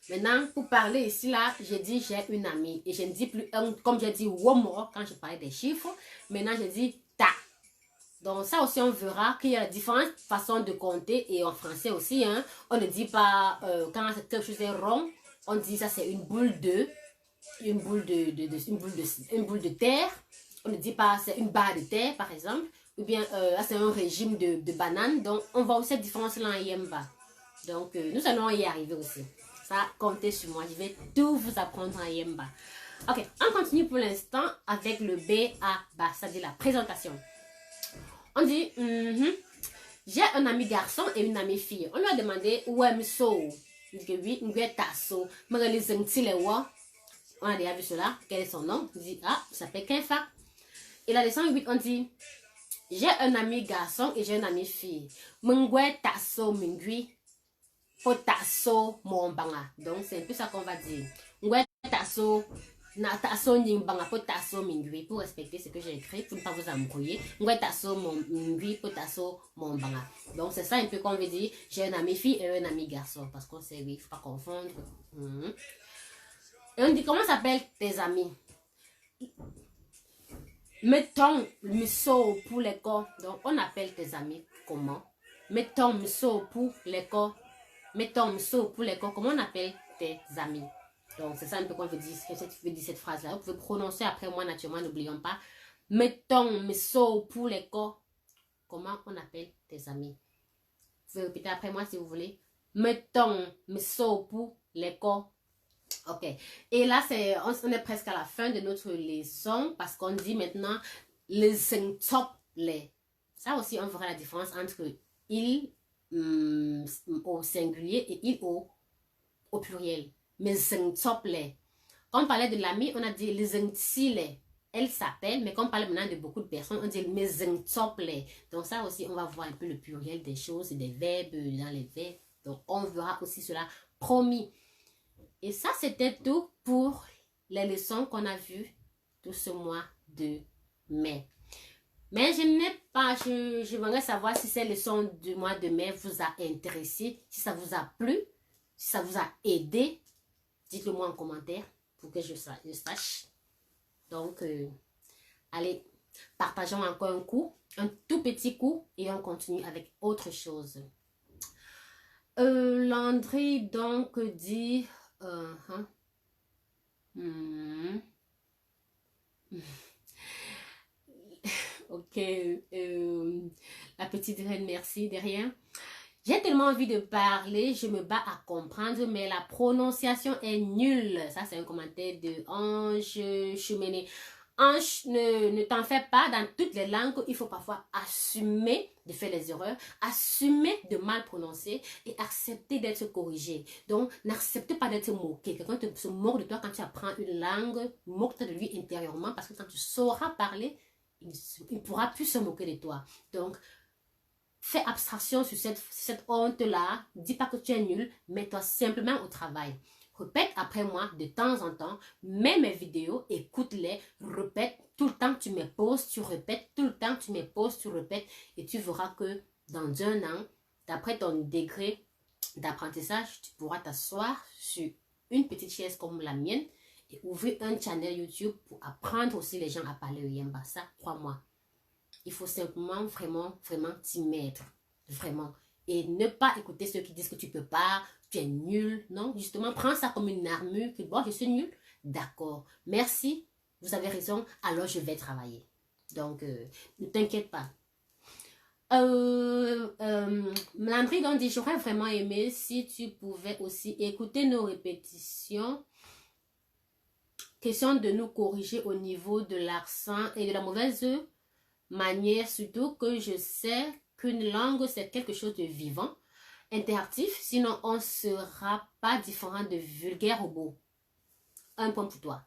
Maintenant, pour parler ici, là, j'ai dit j'ai une amie. Et je ne dis plus un, comme j'ai dit womo quand je parlais des chiffres. Maintenant, je dis ta. Donc, ça aussi, on verra qu'il y a différentes façons de compter. Et en français aussi, hein, on ne dit pas, quand quelque chose est rond, on dit ça c'est une boule une boule de terre. On ne dit pas c'est une barre de terre, par exemple. Ou bien, c'est un régime de bananes. Donc, on voit aussi cette différence-là en Yemba. Donc, nous allons y arriver aussi. Ça, comptez sur moi. Je vais tout vous apprendre en Yemba. Ok, on continue pour l'instant avec le B-A-B-A, c'est-à-dire la présentation. On dit, j'ai un ami garçon et une amie fille. On lui a demandé, où est Misso? Il dit que oui, où est Tasso? On a déjà vu cela. Quel est son nom? Il dit, ah, il s'appelle Kenfa. Et la leçon 8, on dit, j'ai un ami garçon et j'ai une amie fille. Mungwe Tasso Mingui. Tasso Mombanga. Donc, c'est un peu ça qu'on va dire. Mungwe Tasso. Na taso nyingbanga po taso mingui pour respecter ce que j'ai écrit pour ne pas vous embrouiller. Ngwe taso mingui po taso mombanga. Donc c'est ça un peu qu'on veut dire. J'ai un ami fille et un ami garçon parce qu'on sait oui, faut pas confondre. Et on dit comment s'appellent tes amis? Mettons miso pour l'école. Donc on appelle tes amis comment? Mettons miso pour l'école. Mettons miso pour l'école. Comment on appelle tes amis? Donc, c'est ça un peu qu'on veut dire, cette phrase-là. Vous pouvez prononcer après moi, naturellement, n'oublions pas. Mettons, miso pour les corps. Comment on appelle tes amis? Vous pouvez répéter après moi si vous voulez. Mettons, miso pour les corps. Ok. Et là, on est presque à la fin de notre leçon parce qu'on dit maintenant les centoples. Ça aussi, on verra la différence entre il au singulier et il au pluriel. Mais centoples. Quand on parlait de l'ami, on a dit les centile. Elle s'appelle, mais quand on parle maintenant de beaucoup de personnes, on dit mes centoples. Donc ça aussi, on va voir un peu le pluriel des choses et des verbes dans les verbes. Donc on verra aussi cela, promis. Et ça, c'était tout pour les leçons qu'on a vues tout ce mois de mai. Mais je voudrais savoir si ces leçons du mois de mai vous a intéressé, si ça vous a plu, si ça vous a aidé. Dites-le moi en commentaire pour que je sache. Donc, allez, partageons encore un coup, un tout petit coup, et on continue avec autre chose. Landry donc dit... Ok, la petite reine, merci, derrière. J'ai tellement envie de parler, je me bats à comprendre, mais la prononciation est nulle. Ça, c'est un commentaire de Ange Chemené. Ange, ne t'en fais pas, dans toutes les langues, il faut parfois assumer de faire les erreurs, assumer de mal prononcer et accepter d'être corrigé. Donc, n'accepte pas d'être moqué. Quelqu'un se moque de toi quand tu apprends une langue, moque-toi de lui intérieurement parce que quand tu sauras parler, il ne pourra plus se moquer de toi. Donc, fais abstraction sur cette honte-là. Dis pas que tu es nul, mets-toi simplement au travail. Répète après moi de temps en temps. Mets mes vidéos, écoute-les, répète. Tout le temps que tu me poses, tu répètes. Tout le temps que tu me poses, tu répètes. Et tu verras que dans un an, d'après ton degré d'apprentissage, tu pourras t'asseoir sur une petite chaise comme la mienne et ouvrir un channel YouTube pour apprendre aussi les gens à parler au Yemba. Ça, crois-moi. Il faut simplement, vraiment t'y mettre. Vraiment. Et ne pas écouter ceux qui disent que tu peux pas, tu es nul. Non, justement, prends ça comme une armure. Que bon, je suis nul. D'accord. Merci. Vous avez raison. Alors, je vais travailler. Donc, ne t'inquiète pas. Landry donc dit, j'aurais vraiment aimé si tu pouvais aussi écouter nos répétitions. Question de nous corriger au niveau de l'accent et de la mauvaise manière, surtout que je sais qu'une langue, c'est quelque chose de vivant, interactif, sinon on ne sera pas différent de vulgaire ou beau. Un point pour toi.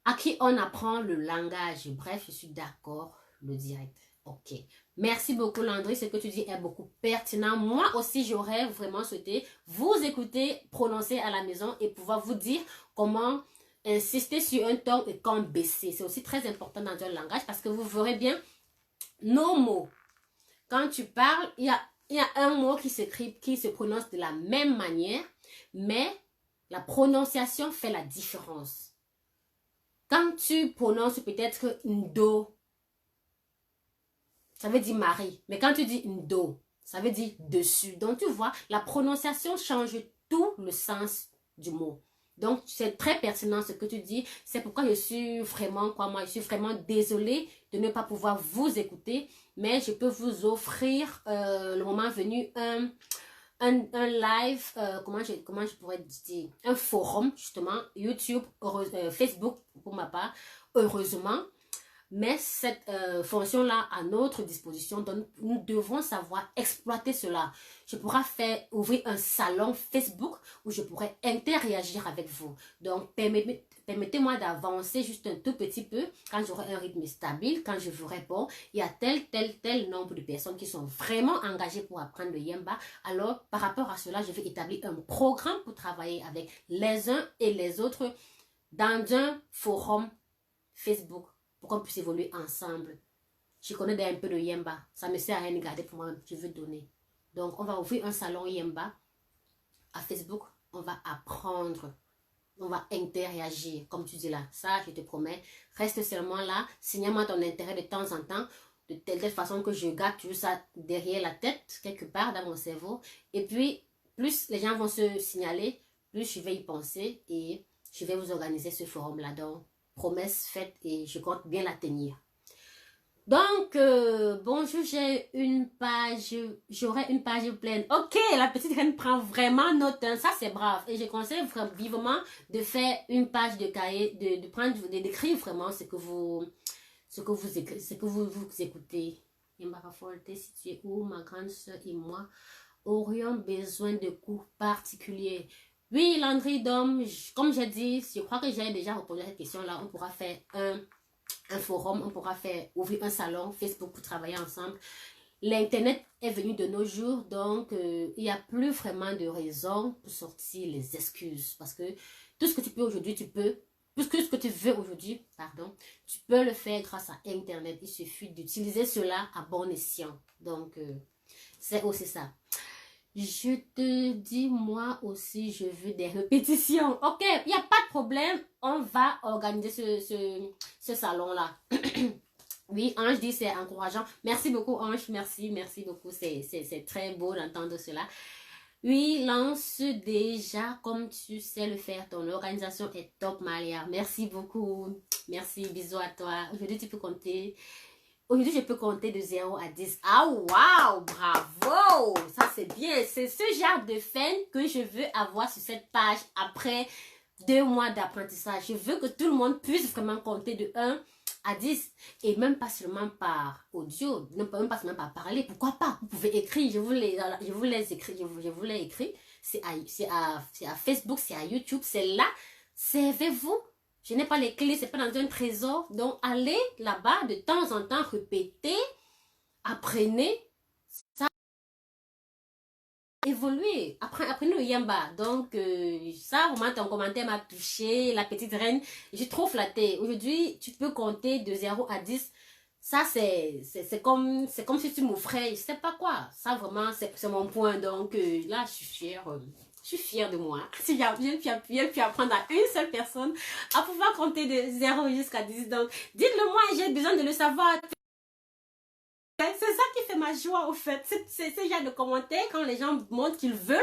À qui on apprend le langage. Bref, je suis d'accord, le direct. Ok. Merci beaucoup, Landry. Ce que tu dis est beaucoup pertinent. Moi aussi, j'aurais vraiment souhaité vous écouter prononcer à la maison et pouvoir vous dire comment insister sur un ton et quand baisser. C'est aussi très important dans un langage parce que vous verrez bien nos mots. Quand tu parles, il y a un mot qui s'écrit, qui se prononce de la même manière, mais la prononciation fait la différence. Quand tu prononces peut-être ndo, ça veut dire mari. Mais quand tu dis ndo, ça veut dire dessus. Donc tu vois, la prononciation change tout le sens du mot. Donc c'est très pertinent ce que tu dis. C'est pourquoi je suis vraiment, je suis vraiment désolée de ne pas pouvoir vous écouter. Mais je peux vous offrir le moment venu un live, comment je pourrais dire, un forum justement, YouTube, Facebook pour ma part, heureusement. Mais cette fonction-là à notre disposition, donc nous devons savoir exploiter cela. Je pourrais ouvrir un salon Facebook où je pourrais interagir avec vous. Donc, permettez-moi d'avancer juste un tout petit peu quand j'aurai un rythme stable, quand je vous réponds. Il y a tel nombre de personnes qui sont vraiment engagées pour apprendre le Yemba. Alors, par rapport à cela, je vais établir un programme pour travailler avec les uns et les autres dans un forum Facebook, pour qu'on puisse évoluer ensemble. Je connais un peu de Yemba. Ça me sert à rien de garder pour moi. Je veux donner. Donc, on va ouvrir un salon Yemba à Facebook. On va apprendre. On va interagir. Comme tu dis là. Ça, je te promets. Reste seulement là. Signale-moi ton intérêt de temps en temps. De telle façon que je garde tout ça derrière la tête. Quelque part dans mon cerveau. Et puis, plus les gens vont se signaler, plus je vais y penser. Et je vais vous organiser ce forum là. Donc, promesse faite et je compte bien la tenir. Donc, bonjour, j'ai une page, j'aurai une page pleine. Ok, la petite reine prend vraiment note, hein, ça c'est brave. Et je conseille vraiment vivement de faire une page de cahier, de prendre, d'écrire vraiment ce que vous écoutez. Yembara Forte, situé où ma grande soeur et moi aurions besoin de cours particuliers. Oui, Landry Dom, comme j'ai dit, je crois que j'ai déjà répondu à cette question-là. On pourra faire un forum, on pourra faire ouvrir un salon Facebook pour travailler ensemble. L'internet est venu de nos jours, donc il n'y a plus vraiment de raison pour sortir les excuses, parce que tout ce que tu peux aujourd'hui, tu peux, tout ce que tu veux aujourd'hui, pardon, tu peux le faire grâce à Internet. Il suffit d'utiliser cela à bon escient. Donc c'est aussi ça. Je te dis, moi aussi, je veux des répétitions. Ok, il n'y a pas de problème. On va organiser ce salon-là. Oui, Ange dit c'est encourageant. Merci beaucoup, Ange. Merci beaucoup. C'est très beau d'entendre cela. Oui, lance déjà comme tu sais le faire. Ton organisation est top, Malia. Merci beaucoup. Merci, bisous à toi. Aujourd'hui, tu peux compter. Aujourd'hui, je peux compter de 0 à 10. Ah, waouh, bravo. Ça, c'est bien. C'est ce genre de fin que je veux avoir sur cette page après 2 mois d'apprentissage. Je veux que tout le monde puisse vraiment compter de 1 à 10 et même pas seulement par audio, même pas seulement par parler. Pourquoi pas? Vous pouvez écrire. Je vous les écris. Je vous l'ai écrit. C'est à Facebook, c'est à YouTube. C'est là. Servez-vous. Je n'ai pas les clés, c'est pas dans un trésor. Donc, allez là-bas de temps en temps, répétez, apprenez, ça évoluer. Apprenez le yamba. Donc, ça, vraiment, ton commentaire m'a touché. La petite reine, je suis trop flattée. Aujourd'hui, tu peux compter de 0 à 10. Ça, c'est comme si tu m'offrais, je sais pas quoi. Ça, vraiment, c'est mon point. Donc, là, je suis fière. Je suis fière de moi. Si j'ai pu apprendre à une seule personne à pouvoir compter de 0 jusqu'à 10. Donc, dites-le moi, j'ai besoin de le savoir. C'est ça qui fait ma joie, au fait. C'est ce genre de commentaires, quand les gens montrent qu'ils veulent,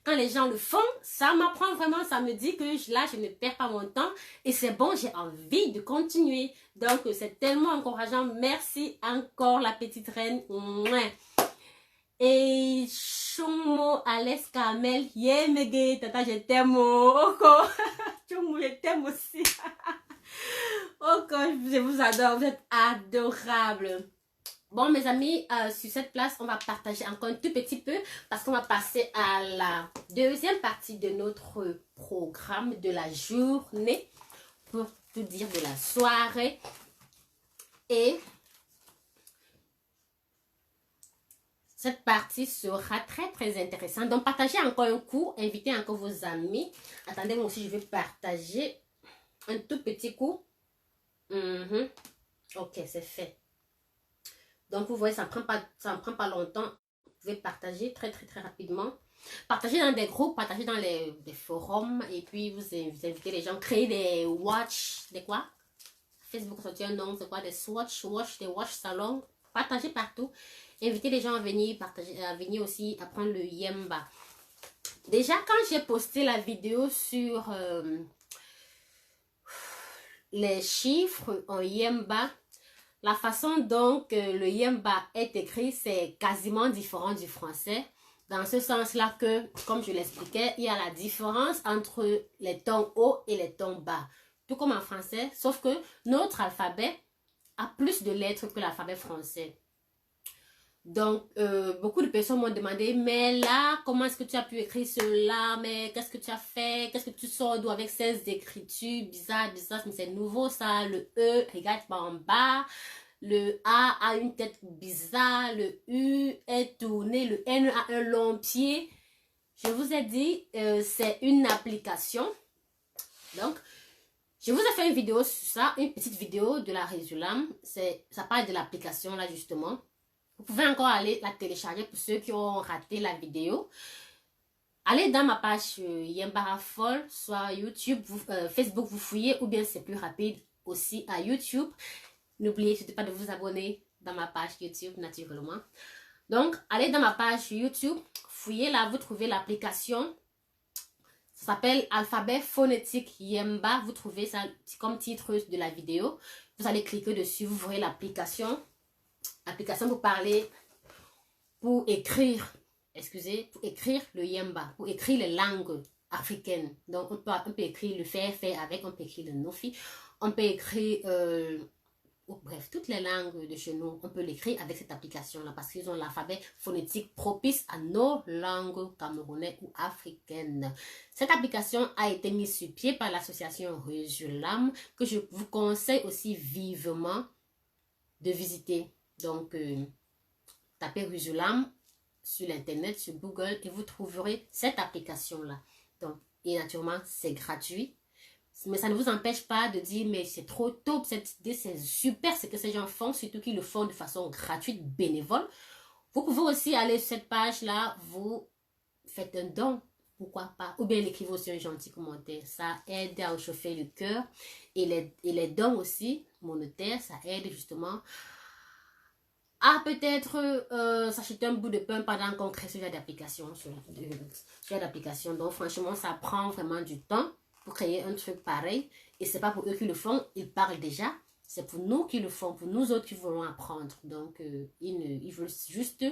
quand les gens le font, ça m'apprend vraiment, ça me dit que là, je ne perds pas mon temps et c'est bon, j'ai envie de continuer. Donc, c'est tellement encourageant. Merci encore, la petite reine. Mouais. Et Chomo Alex Kamel, Yemege, tata, je t'aime, Oko. Chomo, je t'aime aussi. Oko, je vous adore, vous êtes adorables. Bon, mes amis, sur cette place, on va partager encore un tout petit peu parce qu'on va passer à la deuxième partie de notre programme de la journée, pour tout dire de la soirée. Et cette partie sera très intéressante. Donc, partagez encore un coup, invitez encore vos amis. Attendez, moi aussi, je vais partager un tout petit coup. Ok, c'est fait. Donc, vous voyez, ça ne prend pas longtemps. Vous pouvez partager très rapidement. Partagez dans des groupes, partagez dans des forums. Et puis, vous invitez les gens. Créez des watch, des quoi? Facebook, sorti un nom, c'est quoi? Des des watch salons. Partagez partout. Invitez les gens à venir, à venir aussi apprendre le yemba. Déjà, quand j'ai posté la vidéo sur les chiffres en yemba, la façon dont le yemba est écrit, c'est quasiment différent du français. Dans ce sens-là que, comme je l'expliquais, il y a la différence entre les tons hauts et les tons bas. Tout comme en français, sauf que notre alphabet a plus de lettres que l'alphabet français. Donc, beaucoup de personnes m'ont demandé, mais là, comment est-ce que tu as pu écrire cela? Mais qu'est-ce que tu as fait? Qu'est-ce que tu sors d'où avec ces écritures bizarres, mais c'est nouveau ça. Le E, regarde pas en bas. Le A a une tête bizarre. Le U est tourné. Le N a un long pied. Je vous ai dit, c'est une application. Donc, je vous ai fait une vidéo sur ça, une petite vidéo de la Résulam. Ça parle de l'application là justement. Vous pouvez encore aller la télécharger pour ceux qui ont raté la vidéo. Allez dans ma page Yembara Folle, soit YouTube, Facebook, vous fouillez, ou bien c'est plus rapide aussi à YouTube. N'oubliez surtout pas de vous abonner dans ma page YouTube naturellement. Donc, allez dans ma page YouTube, fouillez là, vous trouvez l'application. Ça s'appelle Alphabet phonétique Yemba. Vous trouvez ça comme titre de la vidéo. Vous allez cliquer dessus, vous verrez l'application. application pour parler, pour écrire, excusez, pour écrire le Yemba, pour écrire les langues africaines. Donc, on peut écrire le faire avec, on peut écrire le nofi, on peut écrire, bref, toutes les langues de chez nous, on peut l'écrire avec cette application-là parce qu'ils ont l'alphabet phonétique propice à nos langues camerounaises ou africaines. Cette application a été mise sur pied par l'association Rujulam que je vous conseille aussi vivement de visiter. Donc, tapez Rujulam sur l'internet, sur Google et vous trouverez cette application-là. Donc, et naturellement, c'est gratuit. Mais ça ne vous empêche pas de dire, mais c'est trop tôt, cette idée, c'est super ce que ces gens font, surtout qu'ils le font de façon gratuite, bénévole. Vous pouvez aussi aller sur cette page-là, vous faites un don, pourquoi pas, ou bien l'écrivez aussi un gentil commentaire. Ça aide à réchauffer le cœur. Et les dons aussi, monétaires, ça aide justement à peut-être s'acheter un bout de pain pendant qu'on crée ce genre d'application. Donc franchement, ça prend vraiment du temps pour créer un truc pareil. Et c'est pas pour eux qui le font, ils parlent déjà. C'est pour nous qui le font, pour nous autres qui voulons apprendre. Donc, ils veulent juste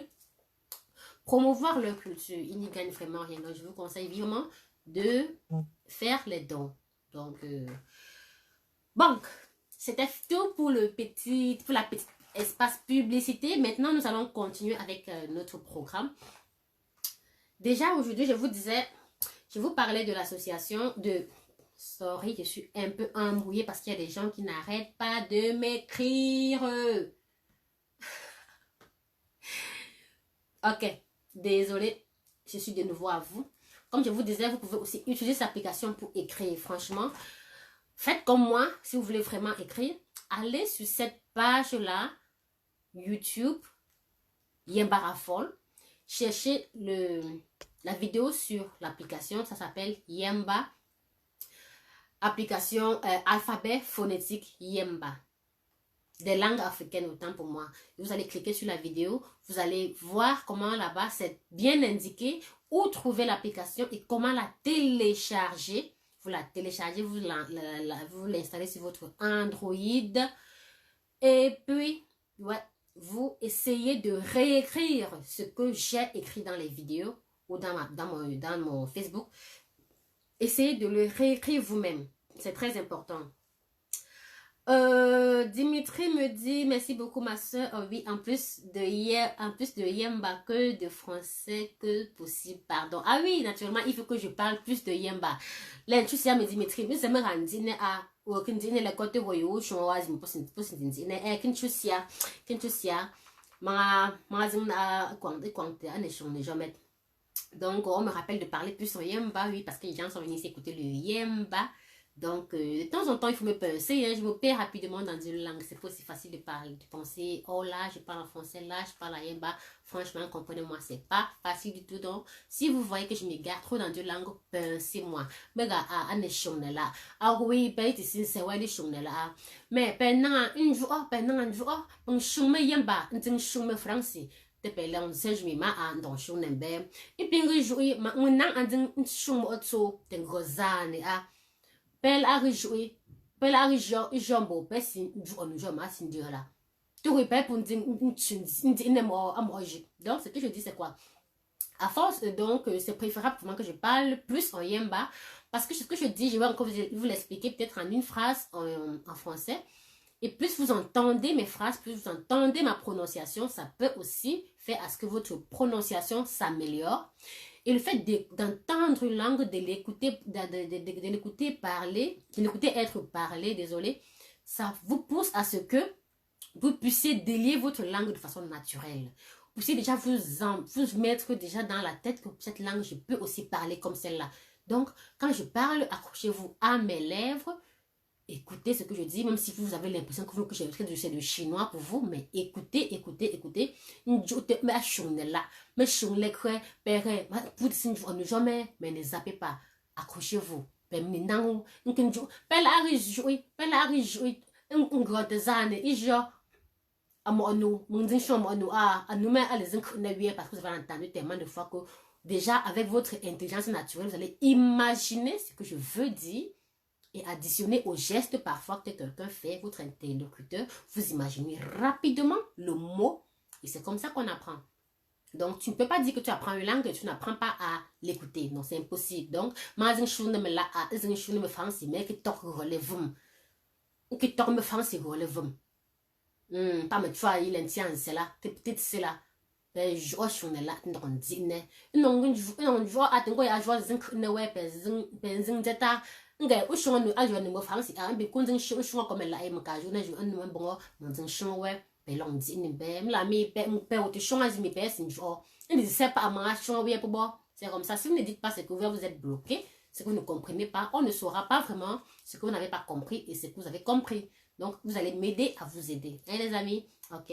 promouvoir leur culture. Ils n'y gagnent vraiment rien. Donc, je vous conseille vivement de faire les dons. Donc, bon, c'était tout pour la petite espace publicité. Maintenant, nous allons continuer avec notre programme. Déjà, aujourd'hui, je vous disais, je vous parlais de l'association de... Sorry, je suis un peu embrouillée parce qu'il y a des gens qui n'arrêtent pas de m'écrire. Ok, désolée, je suis de nouveau à vous. Comme je vous disais, vous pouvez aussi utiliser cette application pour écrire. Franchement, faites comme moi, si vous voulez vraiment écrire. Allez sur cette page-là, YouTube, Yemba Raffole. Cherchez la vidéo sur l'application, ça s'appelle Yemba. Application alphabet phonétique Yemba. Des langues africaines autant pour moi. Vous allez cliquer sur la vidéo, vous allez voir comment là-bas c'est bien indiqué où trouver l'application et comment la télécharger. Vous la téléchargez, vous l'installez sur votre Android et puis ouais, vous essayez de réécrire ce que j'ai écrit dans les vidéos ou dans mon Facebook. Essayez de le réécrire vous-même. C'est très important. Dimitri me dit merci beaucoup ma soeur. Oh oui, en plus de Yemba que de français que possible. Pardon. Ah oui, naturellement, il faut que je parle plus de Yemba. L'intuition me dit Dimitri, mais ça me rend dîner à ou qu'un dîner le côté royaux, je vois une possible dîner. Kinchusia, magazine à Quanté, à n'échange jamais. Donc, on me rappelle de parler plus en Yemba, oui, parce que les gens sont venus écouter le Yemba. Donc, de temps en temps, il faut me penser. Hein, je me perds rapidement dans une langue. C'est pas aussi facile de parler, de penser. Oh là, je parle en français, là, je parle en Yemba. Franchement, comprenez-moi, c'est pas facile du tout. Donc, si vous voyez que je m'égare trop dans une langue, pensez-moi. Mais là, là. Ah oui, ben, c'est ouais, les choses là. Mais pendant une jour, on chôme Yemba, on chôme français. Tepele on sej mi ma a ndon shou nembe e pingi joui ma unan andin shou mo otso ten gozane a pel ari joui pel ari jombo pesin du on joma sindira tu oui pe pour ndin mo amoji. Donc ce que je dis c'est quoi, à force donc c'est préférable pour moi que je parle plus en Yemba parce que ce que je dis je vais encore vous l'expliquer peut-être en une phrase en français. Et plus vous entendez mes phrases, plus vous entendez ma prononciation, ça peut aussi faire à ce que votre prononciation s'améliore. Et le fait d'entendre une langue, de l'écouter parler, de l'écouter être parlé, désolé, ça vous pousse à ce que vous puissiez délier votre langue de façon naturelle. Vous puissiez déjà vous mettre déjà dans la tête que cette langue, je peux aussi parler comme celle-là. Donc, quand je parle, accrochez-vous à mes lèvres. Écoutez ce que je dis, même si vous avez l'impression que j'ai écrit du chinois pour vous, mais écoutez. Mais ne zappez pas. Accrochez-vous. Déjà, avec votre intelligence naturelle, vous allez imaginer ce que je veux dire. et additionné aux gestes parfois que quelqu'un fait, votre interlocuteur, vous imaginez rapidement le mot et c'est comme ça qu'on apprend. Donc, tu ne peux pas dire que tu apprends une langue et tu n'apprends pas à l'écouter. Non, c'est impossible. Donc, pas me try il entient c'est là peut-être c'est là ben je suis là dans dîner non je attends ya joie zinc ne ouais ben data nga u shon no ajo ne mo fancy a be kun zin shon comme la e mka jo na jo an no bon mon zin shon ouais ben long dîner ben la mi ben o te shon az mi ben sin jo il dit c'est pas ma shon ouais pour bon c'est comme ça si vous ne dites pas ce que vous êtes bloqué ce que vous ne comprenez pas on ne saura pas vraiment ce que vous n'avez pas compris et ce que vous avez compris. Donc, vous allez m'aider à vous aider. Hein, les amis? Ok.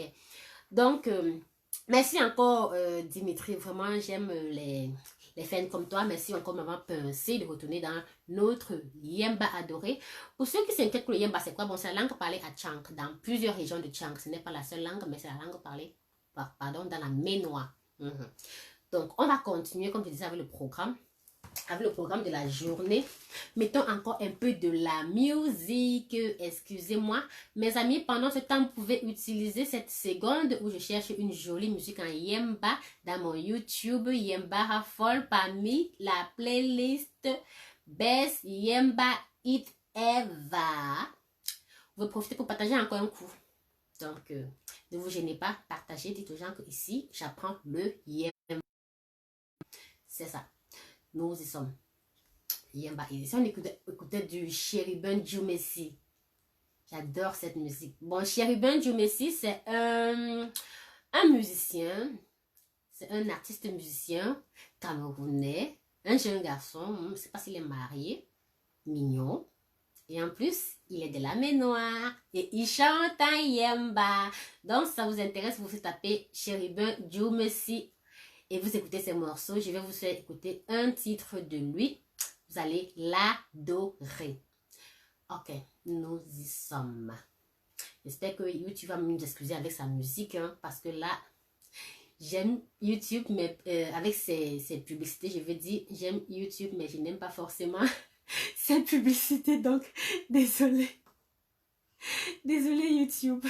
Donc, merci encore, Dimitri. Vraiment, j'aime les fans comme toi. Merci encore de m'avoir pensé de retourner dans notre Yemba adoré. Pour ceux qui s'inquiètent que le Yemba, c'est quoi? Bon, c'est la langue parlée à Tchang, dans plusieurs régions de Tchang. Ce n'est pas la seule langue, mais c'est la langue parlée, pardon, dans la Ménois. Donc, on va continuer, comme je disais, avec le programme. Avec le programme de la journée, mettons encore un peu de la musique, excusez-moi. Mes amis, pendant ce temps, vous pouvez utiliser cette seconde où je cherche une jolie musique en Yemba dans mon YouTube, Yemba Raffole, parmi la playlist Best Yemba It Ever. Vous profitez pour partager encore un coup. Donc, ne vous gênez pas, partagez, dites aux gens que ici, j'apprends le Yemba. C'est ça. Nous y sommes. Yemba. Et si on écoutait du Cherubin Djoumessi. J'adore cette musique. Bon, Cherubin Djoumessi, c'est un musicien. C'est un artiste musicien camerounais. Un jeune garçon. Je ne sais pas s'il est marié. Mignon. Et en plus, il est de la Ménois. Et il chante un Yemba. Donc, si ça vous intéresse, vous tapez Cherubin Djoumessi. Et vous écoutez ces morceaux, je vais vous faire écouter un titre de lui. Vous allez l'adorer. Ok, nous y sommes. J'espère que YouTube va nous excuser avec sa musique. Hein, parce que là, j'aime YouTube, mais avec ses publicités, je veux dire, j'aime YouTube, mais je n'aime pas forcément cette publicité. Donc, désolé. Désolé YouTube.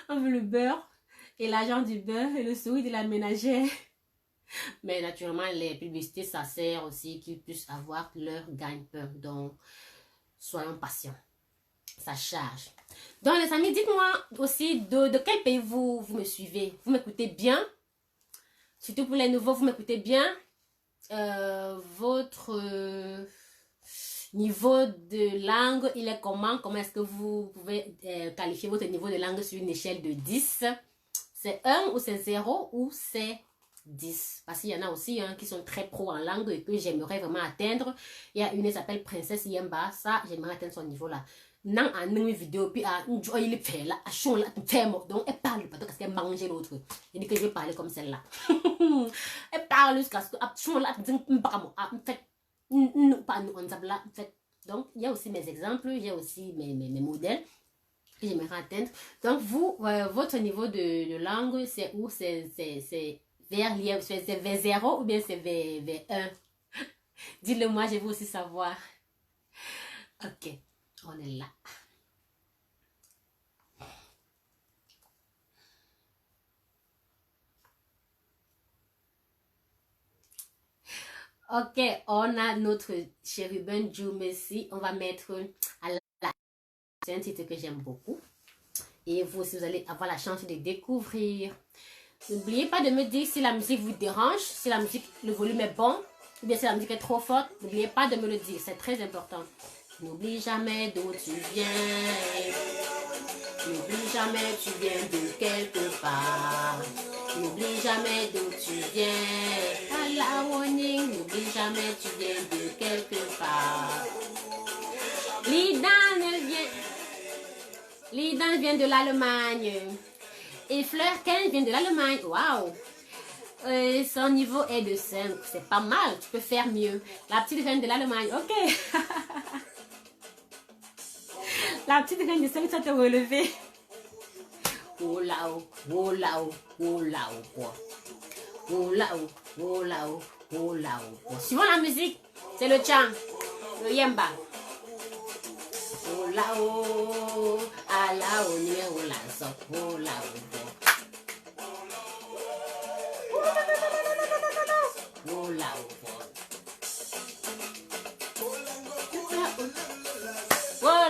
On veut le beurre. Et l'argent du beurre et le sourire de la ménagère. Mais naturellement, les publicités, ça sert aussi qu'ils puissent avoir leur gagne-pain. Donc, soyons patients. Ça charge. Donc, les amis, dites-moi aussi de quel pays vous me suivez. Vous m'écoutez bien? Surtout pour les nouveaux, vous m'écoutez bien? Votre niveau de langue, il est comment? Comment est-ce que vous pouvez qualifier votre niveau de langue sur une échelle de 10? C'est 1 ou c'est 0 ou c'est 10. Parce qu'il y en a aussi qui sont très pro en langue et que j'aimerais vraiment atteindre. Il y a une qui s'appelle Princesse Yemba. Ça, j'aimerais atteindre son niveau là. Non, en une vidéo, puis il fait là, donc elle parle pas parce qu'elle mange l'autre. Elle dit que je vais parler comme celle-là. Elle parle jusqu'à ce que donc, il y a aussi mes exemples, il y a aussi mes modèles que j'aimerais atteindre. Donc, vous, votre niveau de langue, c'est où? C'est vers 0 ou bien c'est vers 1? Dites-le moi, je veux aussi savoir. Ok, on est là. Ok, on a notre Cherubin Djoumessi. On va mettre à la... C'est un titre que j'aime beaucoup. Et vous aussi, vous allez avoir la chance de découvrir. N'oubliez pas de me dire si la musique vous dérange, si la musique, le volume est bon, ou bien si la musique est trop forte. N'oubliez pas de me le dire, c'est très important. N'oublie jamais d'où tu viens. N'oublie jamais tu viens de quelque part. N'oublie jamais d'où tu viens. N'oublie jamais tu viens de quelque part. Lidan vient de l'Allemagne. Et Fleur Ken vient de l'Allemagne. Waouh! Son niveau est de 5. C'est pas mal. Tu peux faire mieux. La petite reine de l'Allemagne. Ok. La petite reine de 5, ça te relever. Oh là-haut. Oh là-haut. Oh là-haut. Oh là-haut. Oh là-haut. Oh là-haut. Suivant la musique, c'est le chant. Le yemba. lao, ala onye ola zop, lao bo. Lao bo.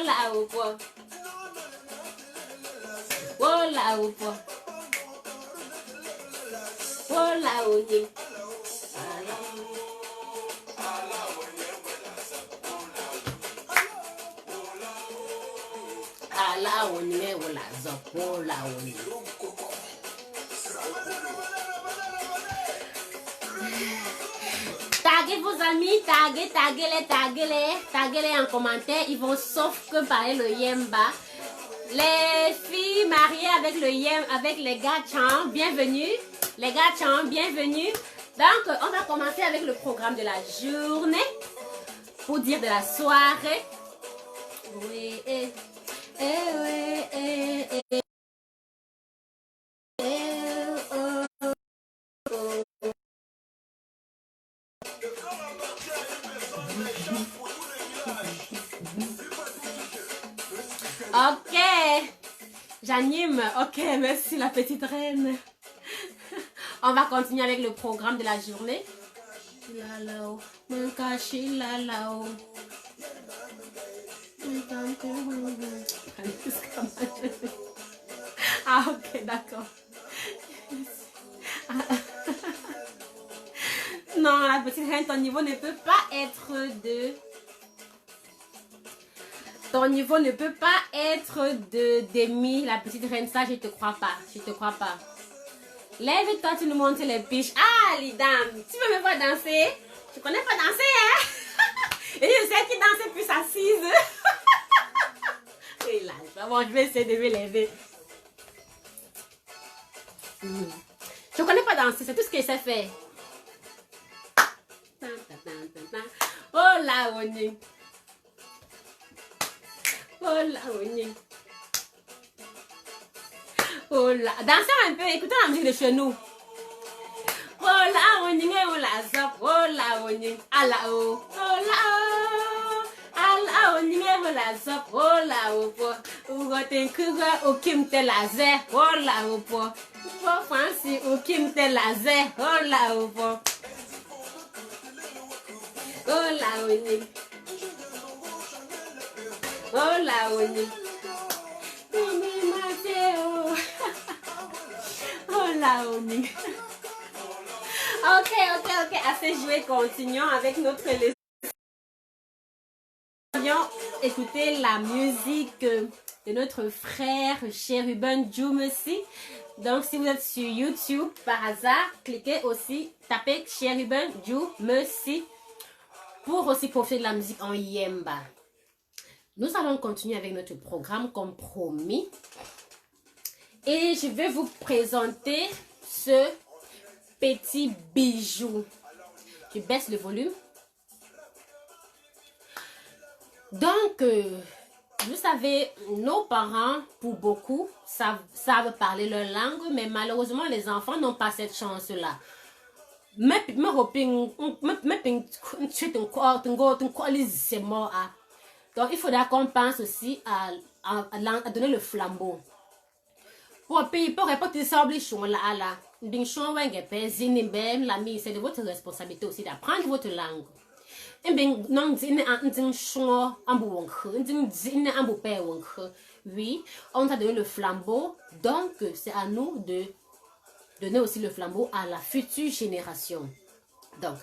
Lao bo. Lao bo. Lao onye. Ala onye wala zop, la onye. Taguez vos amis, taguez-les en commentaire. Ils vont sauf que parler le yemba. Les filles mariées avec le yem, avec les gachans, bienvenue. Les gachans, bienvenue. Donc, on va commencer avec le programme de la journée. Pour dire de la soirée. Oui, ok, j'anime. Ok, merci la petite reine. On va continuer avec le programme de la journée. Ah, ok, d'accord. Non, la petite reine, ton niveau ne peut pas être de... Ton niveau ne peut pas être de demi, la petite reine. Ça, je te crois pas. Je te crois pas. Lève-toi, tu nous montres les piches. Ah, les dames, tu veux me voir danser? Je connais pas danser, hein? Et je sais qui danse plus assise. Et là, bon, je vais essayer de me lever. Je connais pas danser, c'est tout ce que je sais faire. Oh là, on est. Oh là, on est. Oh là, dansez un peu, écoutez la musique de chez nous. Oh là, on est, oh là, zop, oh là, on est. Ah là, oh, oh là, oh. Ah là, on est, oh là, zop, oh là, oh, oh. Ou goten kuga, ou kim te laser, oh là, oh, oh. Oh, fancy, ou kim te laser, oh là, oh, oh. Oh là, on est. Oh là, on est. Oh là, on est. Ok, assez joué, continuons avec notre leçon. Écouter la musique de notre frère Cherubin Jumesi. Donc, si vous êtes sur YouTube, par hasard, cliquez aussi, tapez Cherubin Jumesi pour aussi profiter de la musique en yemba. Nous allons continuer avec notre programme comme promis. Et je vais vous présenter ce petit bijou. Je baisse le volume. Donc, vous savez, nos parents, pour beaucoup, savent parler leur langue, mais malheureusement, les enfants n'ont pas cette chance-là. Donc, il faudra qu'on pense aussi à donner le flambeau. Pour répondre ça, c'est de votre responsabilité aussi d'apprendre votre langue. Oui, on t'a donné le flambeau, donc c'est à nous de donner aussi le flambeau à la future génération. Donc,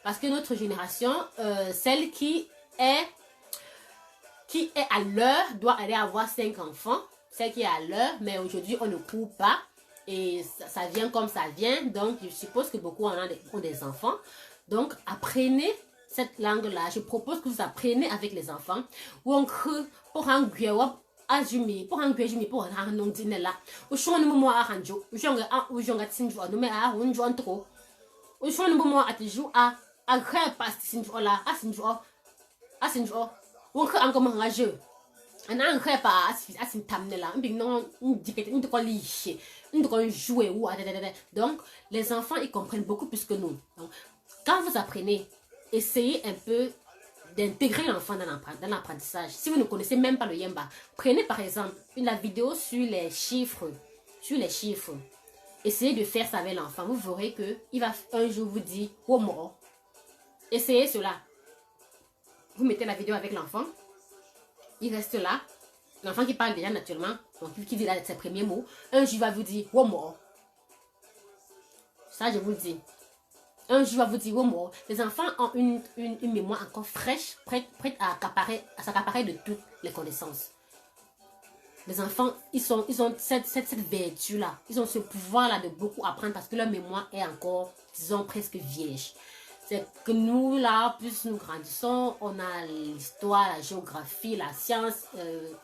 parce que notre génération, celle qui est à l'heure, doit aller avoir 5 enfants. Celle qui est à l'heure, mais aujourd'hui on ne court pas. Et ça vient comme ça vient. Donc je suppose que beaucoup ont des enfants. Donc apprenez cette langue-là. Je propose que vous appreniez avec les enfants. Pour un azumi pour un gréjimi pour un non dîner là ou chon no mo a hanjo ou jonga tinjo no me a hunjo antro ou chon no mo atiju a crêpe past sinjo la asinjo won ka ango manga je ana crêpe pa asin tamne la mbing non dikete ndo ko liché ndo ko jouer ou donc les enfants ils comprennent beaucoup plus que nous. Donc quand vous apprenez essayez un peu d'intégrer l'enfant dans l'apprentissage. Si vous ne connaissez même pas le Yemba, prenez par exemple la vidéo sur les chiffres. Essayez de faire ça avec l'enfant. Vous verrez qu'il va un jour vous dire « Womo ». Essayez cela. Vous mettez la vidéo avec l'enfant. Il reste là. L'enfant qui parle déjà naturellement, donc qui dit là ses premiers mots, un jour il va vous dire « Womo ». Ça, je vous le dis. Un jour, il va vous dire, oh moi, les enfants ont une mémoire encore fraîche, prête à s'accaparer de toutes les connaissances. Les enfants, ils ont cette vertu-là. Ils ont ce pouvoir-là de beaucoup apprendre parce que leur mémoire est encore, disons, presque vierge. C'est que nous, là, plus nous grandissons, on a l'histoire, la géographie, la science,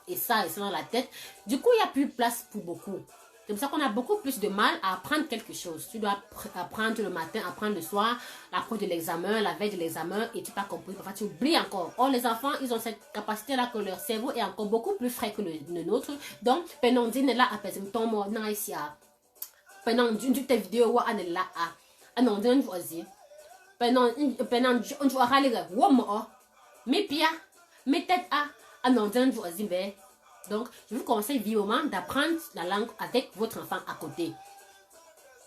et ça dans la tête. Du coup, il n'y a plus de place pour beaucoup. C'est pour ça qu'on a beaucoup plus de mal à apprendre quelque chose. Tu dois apprendre le matin, apprendre le soir, l'approche de l'examen, la veille de l'examen, et tu n'as pas compris. Parfois, tu oublies encore. Or, les enfants, ils ont cette capacité-là que leur cerveau est encore beaucoup plus frais que le nôtre. Donc, pendant dit là, après, ton mot, non, ici, pendant une tes vidéos, on est là, non, d'un voisin. Pendant on joue à râler, mais pia, mais tête non, d'un voisin, ben. Donc, je vous conseille vivement d'apprendre la langue avec votre enfant à côté.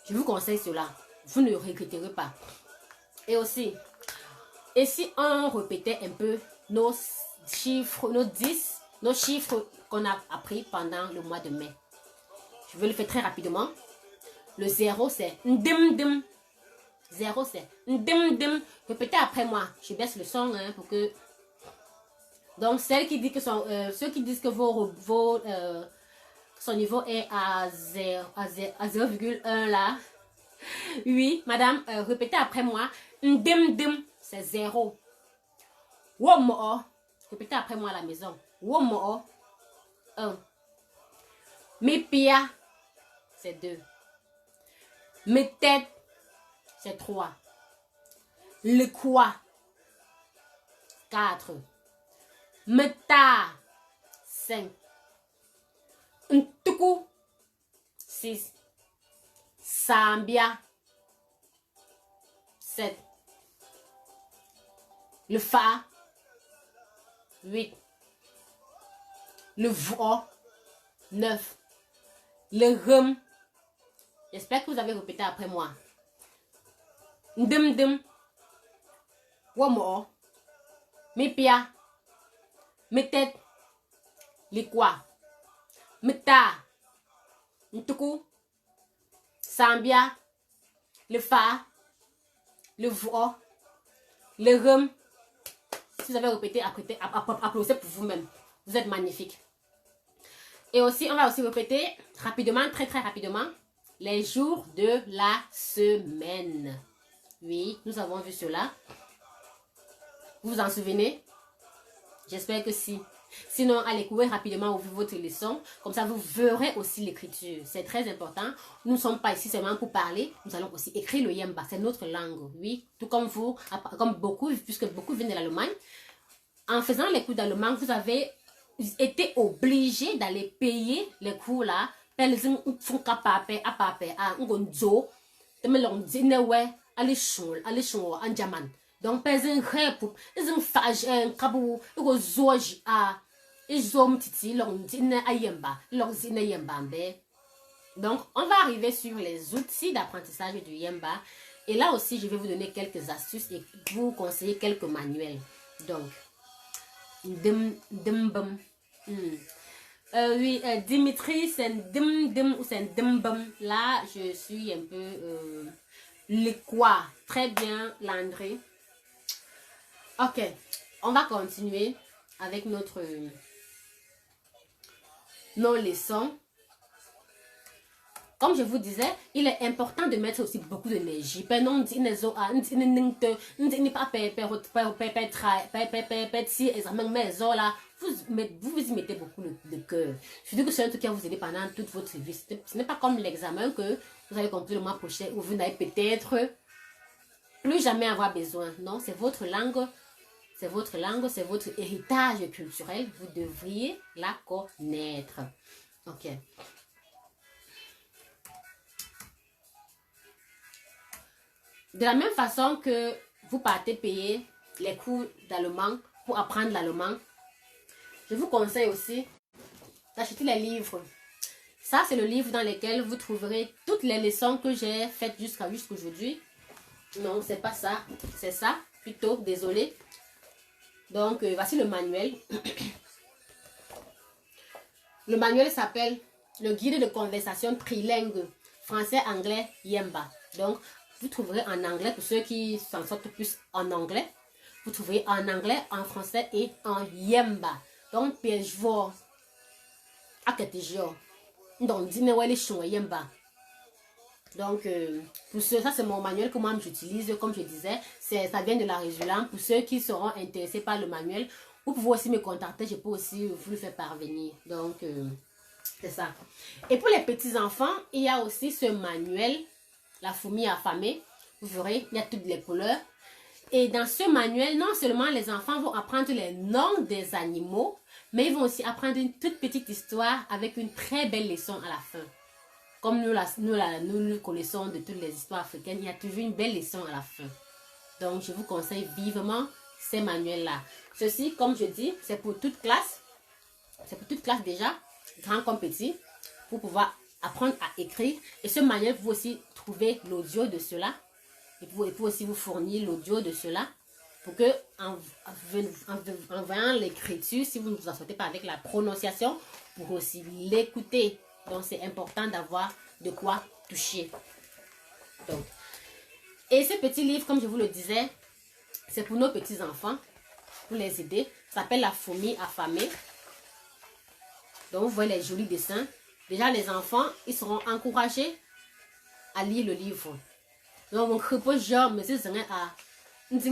Je vous conseille cela. Vous ne regretterez pas. Et aussi, et si on répétait un peu nos chiffres, nos chiffres qu'on a appris pendant le mois de mai. Je vais le faire très rapidement. Le 0, c'est ndim. 0, c'est ndim. Répétez après moi. Je baisse le son pour que... Donc, ceux qui disent que son niveau est à 0,1 là. Oui, madame, répétez après moi. Ndim, c'est 0. Womo, répétez après moi à la maison. Womo, 1. Mepia, c'est 2. Metet, c'est 3. Le quoi, 4. Meta, 5. Ntuku, 6. Sambia, 7. Le fa, 8. Le vo, 9. Le rem, j'espère que vous avez répété après moi. Ndim, womo, mepia, metet, les quoi, meta, ntuku, sambia, le fa, le vo, le rem. Si vous avez répété, applaudissez pour vous-même. Vous êtes magnifique. Et aussi, on va aussi répéter rapidement, très rapidement, les jours de la semaine. Oui, nous avons vu cela. Vous vous en souvenez? J'espère que si. Sinon, allez courir rapidement, ouvrir votre leçon. Comme ça, vous verrez aussi l'écriture. C'est très important. Nous ne sommes pas ici seulement pour parler. Nous allons aussi écrire le Yemba. C'est notre langue. Oui, tout comme vous, comme beaucoup, puisque beaucoup viennent de l'Allemagne. En faisant les cours d'allemand, vous avez été obligé d'aller payer les cours là. Donc, par exemple, donc, on va arriver sur les outils d'apprentissage du Yemba. Et là aussi, je vais vous donner quelques astuces et vous conseiller quelques manuels. Donc, oui, Dimitri, c'est dim ou c'est dimbam. Là, je suis un peu le quoi. Très bien, Landry. Ok, on va continuer avec nos leçons. Comme je vous disais, il est important de mettre aussi beaucoup d'énergie. Vous y mettez beaucoup de cœur. Je dis que c'est un truc qui va vous aider pendant toute votre vie. Ce n'est pas comme l'examen que vous avez compris le mois prochain où vous n'allez peut-être plus jamais avoir besoin. Non, c'est votre langue. C'est votre langue, c'est votre héritage culturel. Vous devriez la connaître. Ok. De la même façon que vous partez payer les cours d'allemand, pour apprendre l'allemand, je vous conseille aussi d'acheter les livres. Ça, c'est le livre dans lequel vous trouverez toutes les leçons que j'ai faites jusqu'aujourd'hui. Non, c'est pas ça. C'est ça, plutôt. Désolé. Donc, voici le manuel. Le manuel s'appelle le guide de conversation trilingue français-anglais Yemba. Donc, vous trouverez en anglais pour ceux qui s'en sortent plus en anglais. Vous trouverez en anglais, en français et en Yemba. Donc, je vois à Ketijio. Donc, Yemba. Donc, pour ceux, ça c'est mon manuel que moi j'utilise, comme je disais, ça vient de la Résulante. Pour ceux qui seront intéressés par le manuel, vous pouvez aussi me contacter, je peux aussi vous le faire parvenir. Donc, c'est ça. Et pour les petits-enfants, il y a aussi ce manuel, la fourmi affamée. Vous verrez, il y a toutes les couleurs. Et dans ce manuel, non seulement les enfants vont apprendre les noms des animaux, mais ils vont aussi apprendre une toute petite histoire avec une très belle leçon à la fin. Comme nous connaissons de toutes les histoires africaines, il y a toujours une belle leçon à la fin. Donc, je vous conseille vivement ces manuels-là. Ceci, comme je dis, c'est pour toute classe. C'est pour toute classe déjà, grand comme petit, pour pouvoir apprendre à écrire. Et ce manuel, vous pouvez aussi trouver l'audio de cela. Et vous pouvez aussi vous fournir l'audio de cela. Pour que, en voyant l'écriture, si vous ne vous en sortez pas avec la prononciation, vous pouvez aussi l'écouter. Donc, c'est important d'avoir de quoi toucher. Donc, et ce petit livre, comme je vous le disais, c'est pour nos petits-enfants, pour les aider. Ça s'appelle La fourmi affamée. Donc, vous voyez les jolis dessins. Déjà, les enfants, ils seront encouragés à lire le livre. Donc, mon crepeau, genre, mais c'est à donc,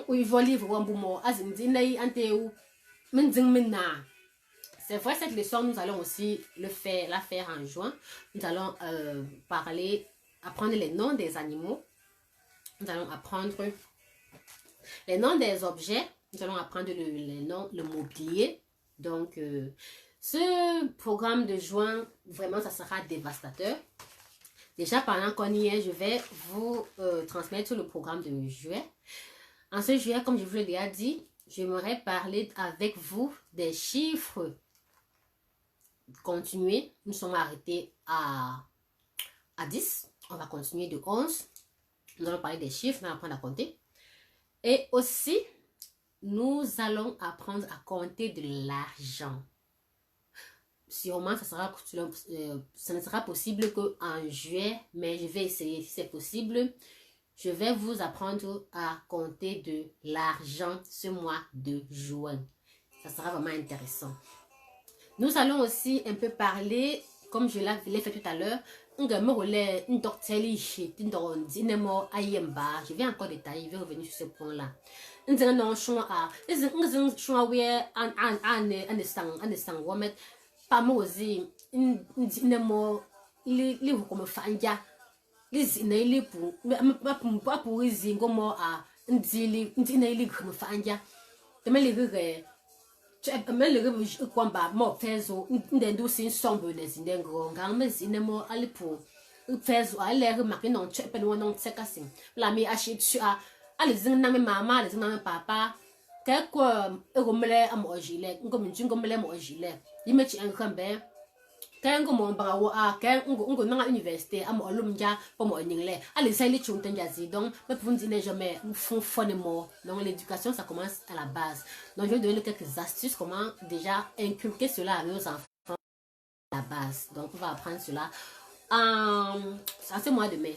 ils vont livre c'est vrai, cette leçon, nous allons aussi la faire en juin. Nous allons apprendre les noms des animaux. Nous allons apprendre les noms des objets. Nous allons apprendre les noms, le mobilier. Donc, ce programme de juin, vraiment, ça sera dévastateur. Déjà, pendant qu'on y est, je vais vous transmettre le programme de juillet. En ce juillet, comme je vous l'ai déjà dit, j'aimerais parler avec vous des chiffres. Continuer. Nous sommes arrêtés à 10. On va continuer de 11. Nous allons parler des chiffres, nous allons apprendre à compter. Et aussi, nous allons apprendre à compter de l'argent. Sûrement, ça ne sera possible qu'en juillet, mais je vais essayer si c'est possible. Je vais vous apprendre à compter de l'argent ce mois de juin. Ça sera vraiment intéressant. Nous allons aussi un peu parler, comme je l'ai fait tout à l'heure, je vais encore détailler, je vais revenir sur ce point-là. Kwamba mo fezo ndendo sin sombo des ndengo ngame zinemo alipo fezo alere makino chepe no non sekasin la mi ashi tua ali zin na me mama ali zin na me papa ke ko egomle am ojile ngom njingomle mo ojile yimechi enkambe ke ngomo ba wo a ke ngo na université am olumja po mo ningle ali sali chuntenja zi donc me pundi ne jamais font fonnement. Donc l'éducation ça commence à la base. Donc je vais donner quelques astuces comment déjà inculquer cela à nos enfants à la base. Donc on va apprendre cela en ce mois de mai.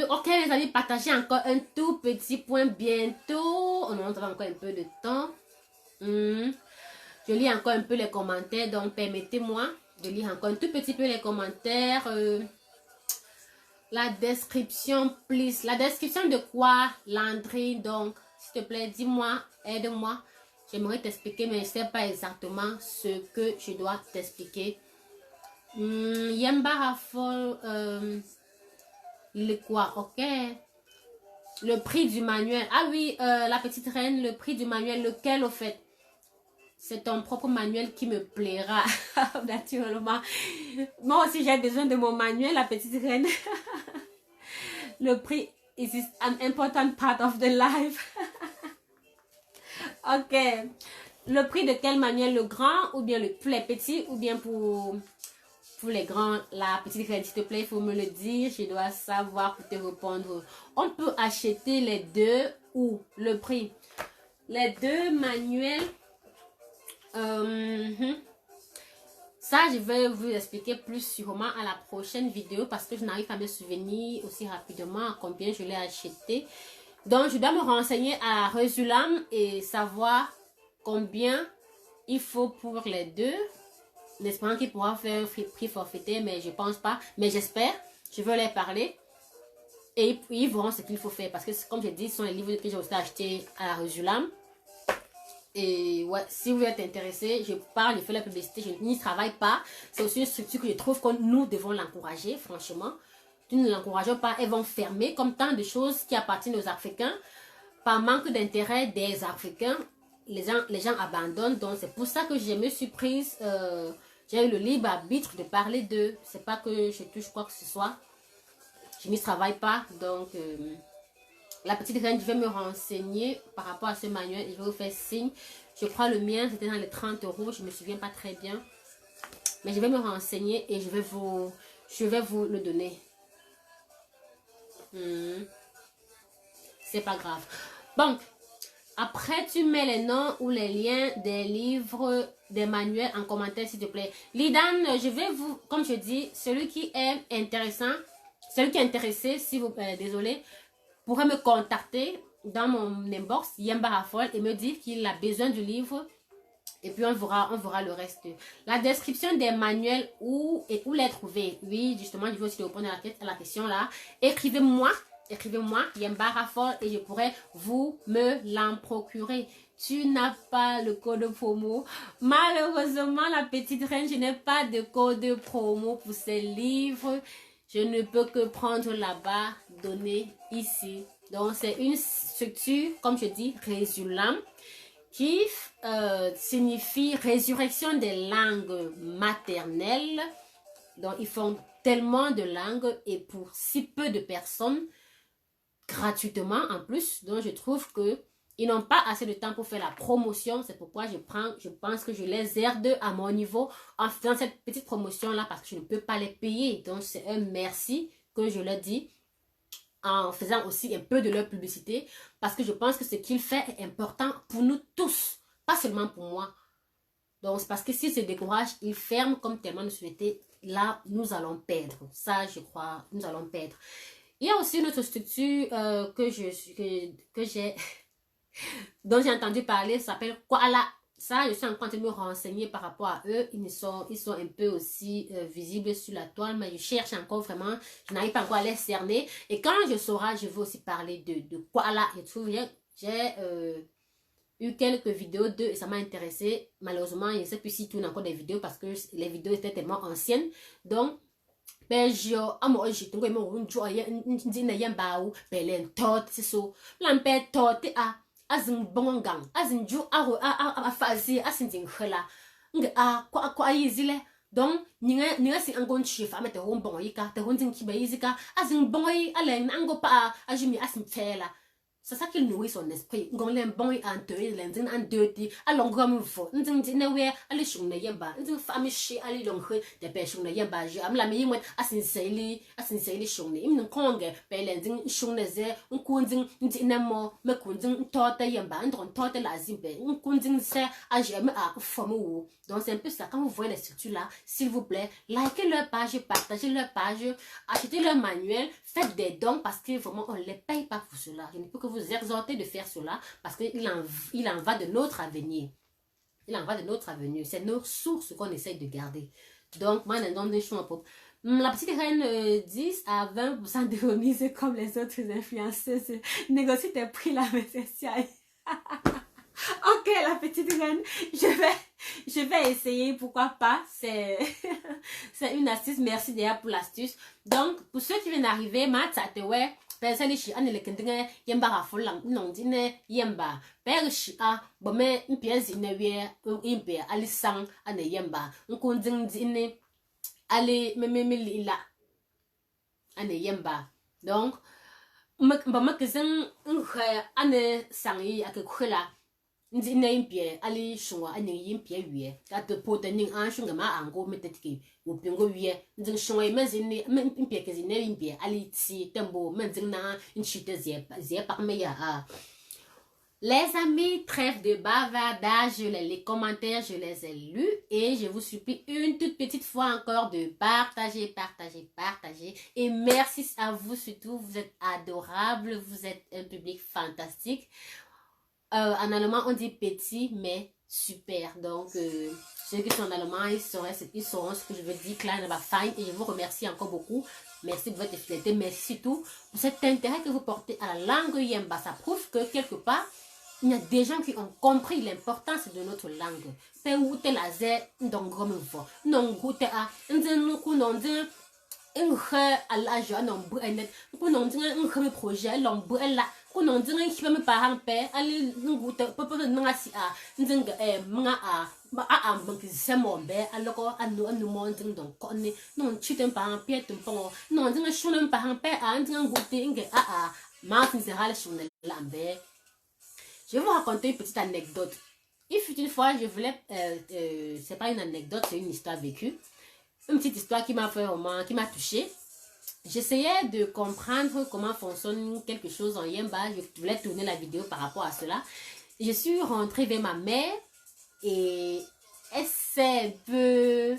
Ok les amis, partagez encore un tout petit point bientôt. On aura encore un peu de temps. Je lis encore un peu les commentaires, donc permettez-moi de lire encore un tout petit peu les commentaires. La description, please. La description de quoi, Landry? Donc, s'il te plaît, dis-moi, aide-moi. J'aimerais t'expliquer, mais je ne sais pas exactement ce que je dois t'expliquer. Yemba Raffle, le quoi, ok. Le prix du manuel. Ah oui, la petite reine, le prix du manuel, lequel au fait? c'est ton propre manuel qui me plaira. Naturellement. Moi aussi, j'ai besoin de mon manuel, la petite reine. Le prix is an important part of the life. Ok. Le prix de quel manuel? Le grand ou bien pour les petits ou bien pour les grands? La petite reine, s'il te plaît, il faut me le dire. Je dois savoir pour te répondre. On peut acheter les deux ou le prix? Les deux manuels. Ça, je vais vous expliquer plus sûrement à la prochaine vidéo parce que je n'arrive pas à me souvenir aussi rapidement à combien je l'ai acheté. Donc, je dois me renseigner à Resiulam et savoir combien il faut pour les deux. N'espérant qu'il pourra faire un prix forfaitaire, mais je pense pas. Mais j'espère. Je veux leur parler. Et puis, ils verront ce qu'il faut faire. Parce que, comme je dis, ce sont les livres que j'ai aussi achetés à Resiulam. Et ouais, si vous êtes intéressé, je parle, je fais la publicité, je n'y travaille pas. C'est aussi une structure que je trouve que nous devons l'encourager, franchement. Si nous ne l'encourageons pas, elles vont fermer comme tant de choses qui appartiennent aux Africains. Par manque d'intérêt des Africains, les gens abandonnent. Donc c'est pour ça que je me suis prise, j'ai eu le libre arbitre de parler d'eux. C'est pas que je touche quoi que ce soit. Je n'y travaille pas, donc... la petite reine, je vais me renseigner par rapport à ce manuel et je vais vous faire signe. Je crois le mien, c'était dans les 30 €. Je ne me souviens pas très bien. Mais je vais me renseigner et je vais vous le donner. C'est pas grave. Donc, après, tu mets les noms ou les liens des livres, des manuels en commentaire, s'il te plaît. Lidan, je vais vous, comme je dis, celui qui est intéressant, celui qui est intéressé, si vous, désolé, pourrait me contacter dans mon inbox Yemba Raffol et me dire qu'il a besoin du livre et puis on verra le reste. La description des manuels où les trouver. Oui, justement, je vais aussi répondre à la question là. Écrivez-moi Yemba Raffol et je pourrais vous me l'en procurer. Tu n'as pas le code promo. Malheureusement, la petite reine, je n'ai pas de code promo pour ces livres. Je ne peux que prendre là-bas, donner ici. Donc, c'est une structure, comme je dis, Resiulam, qui signifie résurrection des langues maternelles. Donc, ils font tellement de langues et pour si peu de personnes, gratuitement en plus. Donc, je trouve que ils n'ont pas assez de temps pour faire la promotion. C'est pourquoi je pense que je les aide à mon niveau en faisant cette petite promotion-là parce que je ne peux pas les payer. Donc, c'est un merci que je leur dis en faisant aussi un peu de leur publicité parce que je pense que ce qu'ils font est important pour nous tous, pas seulement pour moi. Donc, c'est parce que s'ils se découragent, ils ferment comme tellement nous souhaiter. Là, nous allons perdre. Ça, je crois, nous allons perdre. Il y a aussi une autre structure que j'ai... dont j'ai entendu parler, ça s'appelle Koala. Ça, je suis en train de me renseigner par rapport à eux. Ils sont un peu aussi visibles sur la toile, mais je cherche encore vraiment. Je n'arrive pas encore à les cerner. Et quand je saurai, je vais aussi parler de Koala. Je trouve, j'ai eu quelques vidéos d'eux et ça m'a intéressé. Malheureusement, je ne sais plus s'ils tournent encore des vidéos parce que les vidéos étaient tellement anciennes. Donc, ben je tengo mo unjo ya ndina yamba u belen tot so lampe tot azin bongang azin ju a fazi asin khela nga kwa yizile donc ninga si angon chief amete hombongo yika te honzin kiba yizika azin bongo yi ale nango pa ajumi asin fela. C'est ça qu'il nourrit son esprit. Ngon len bon en te lenzin en dirty along comme fo. Nzin dine we ali shung na yamba. Nzin fami shi ali long he de pe shung na yamba ji am la mi yimwe asin seili shung ni. Im konge pe lenzin shung na ze nkunzin ndine mo me kunzin tota yamba ndron tota la zimbe. Nkunzin se ajeme a fomu wu. Donc c'est un peu ça. Quand vous voyez les structures là, s'il vous plaît, likez leur page, partagez leur page, achetez leur manuel, faites des dons parce que vraiment on ne les paye pas pour cela. Je ne peux que vous exhorter de faire cela parce qu'il en va de notre avenir. Il en va de notre avenir. C'est nos sources qu'on essaye de garder. Donc, moi, la petite reine 10 à 20% de remise comme les autres influenceuses. Négocie tes prix là, mais c'est ça. Ok, la petite reine, je vais essayer, pourquoi pas, c'est une astuce, merci déjà pour l'astuce. Donc, pour ceux qui viennent d'arriver, especially shi ane le kendinge yemba ha fulang nong dine yemba per shi a bome mpiezi ne wie imbe alisang ane yemba nkunding dine ali memeli la ane yemba donc ba makizin nkha ane sangi akukhala ndi na impie ali shungwa ane impie wie ka to potening an shunga ma ango metetiki upingo wie ndi shungwa imezini impie kezine impie ali ti tembo menzina nchite zie par meya a. Les amis, trêve de bavardage, les commentaires, je les ai lus et je vous supplie une toute petite fois encore de partager. Et merci à vous surtout, vous êtes adorables, vous êtes un public fantastique. En allemand, on dit petit, mais super. Donc, ceux qui sont en allemand, ils sauront ce que je veux dire, klein, aber fein. Et je vous remercie encore beaucoup. Merci pour votre fidélité, merci surtout pour cet intérêt que vous portez à la langue Yemba. Ça prouve que quelque part, il y a des gens qui ont compris l'importance de notre langue. C'est où tu la zé, donc comme vous. Non, goûte à, à la joie, non, net, un projet, l'ombre, là. Konon dinga kiba me parang pe ali nguta papa nga si a nzinga mga a mbang semombe aloko anu mo nding don konni non chiten parang pe tumpongo non dinga shunen parang pe a ndinga nguti nge ma finse hala shunel lambe. Je vais vous raconter une petite anecdote. Il fut une fois, je voulais c'est pas une anecdote, c'est une histoire vécue. Une petite histoire qui m'a fait vraiment, qui m'a touchée. J'essayais de comprendre comment fonctionne quelque chose en Yemba. Je voulais tourner la vidéo par rapport à cela. Je suis rentrée vers ma mère et elle s'est un peu...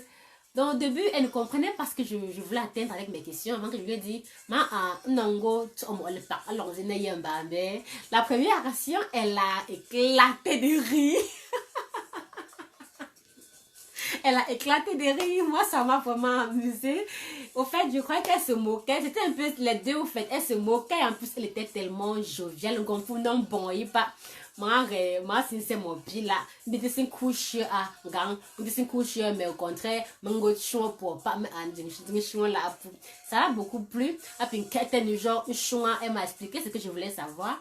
Donc au début, elle ne comprenait pas ce que je voulais atteindre avec mes questions. Avant que je lui ai dit, la première réaction, elle a éclaté de rire. Elle a éclaté de rire. Moi, ça m'a vraiment amusée. Au fait, je crois qu'elle se moquait. C'était un peu les deux, au fait. Elle se moquait. En plus, elle était tellement joviale. Non, bon, il pas. Moi, c'est mon pile là. Mais c'est une couche à gang. C'est une couche, mais au contraire, mon chou pour pas me là. Ça a beaucoup plu. Après, une quête de genre, elle m'a expliqué ce que je voulais savoir.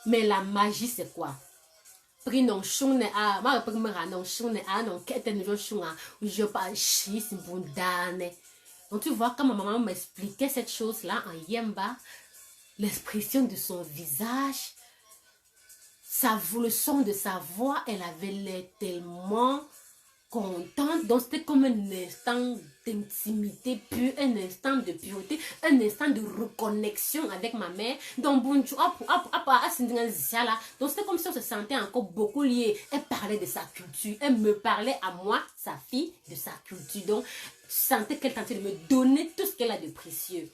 Mais la magie, c'est quoi? Pris non chune a ma pas me non chune a non keten jo chuna je pas chi c'est bon dane. Donc tu vois quand ma maman m'expliquait cette chose là en Yemba, l'expression de son visage, le son de sa voix, elle avait l'air tellement contente. Donc c'était comme un instant d'intimité pure, un instant de pureté, un instant de reconnexion avec ma mère. Donc donc c'était comme si on se sentait encore beaucoup liés. Elle parlait de sa culture, elle me parlait à moi, sa fille, de sa culture. Donc je sentais qu'elle tentait de me donner tout ce qu'elle a de précieux.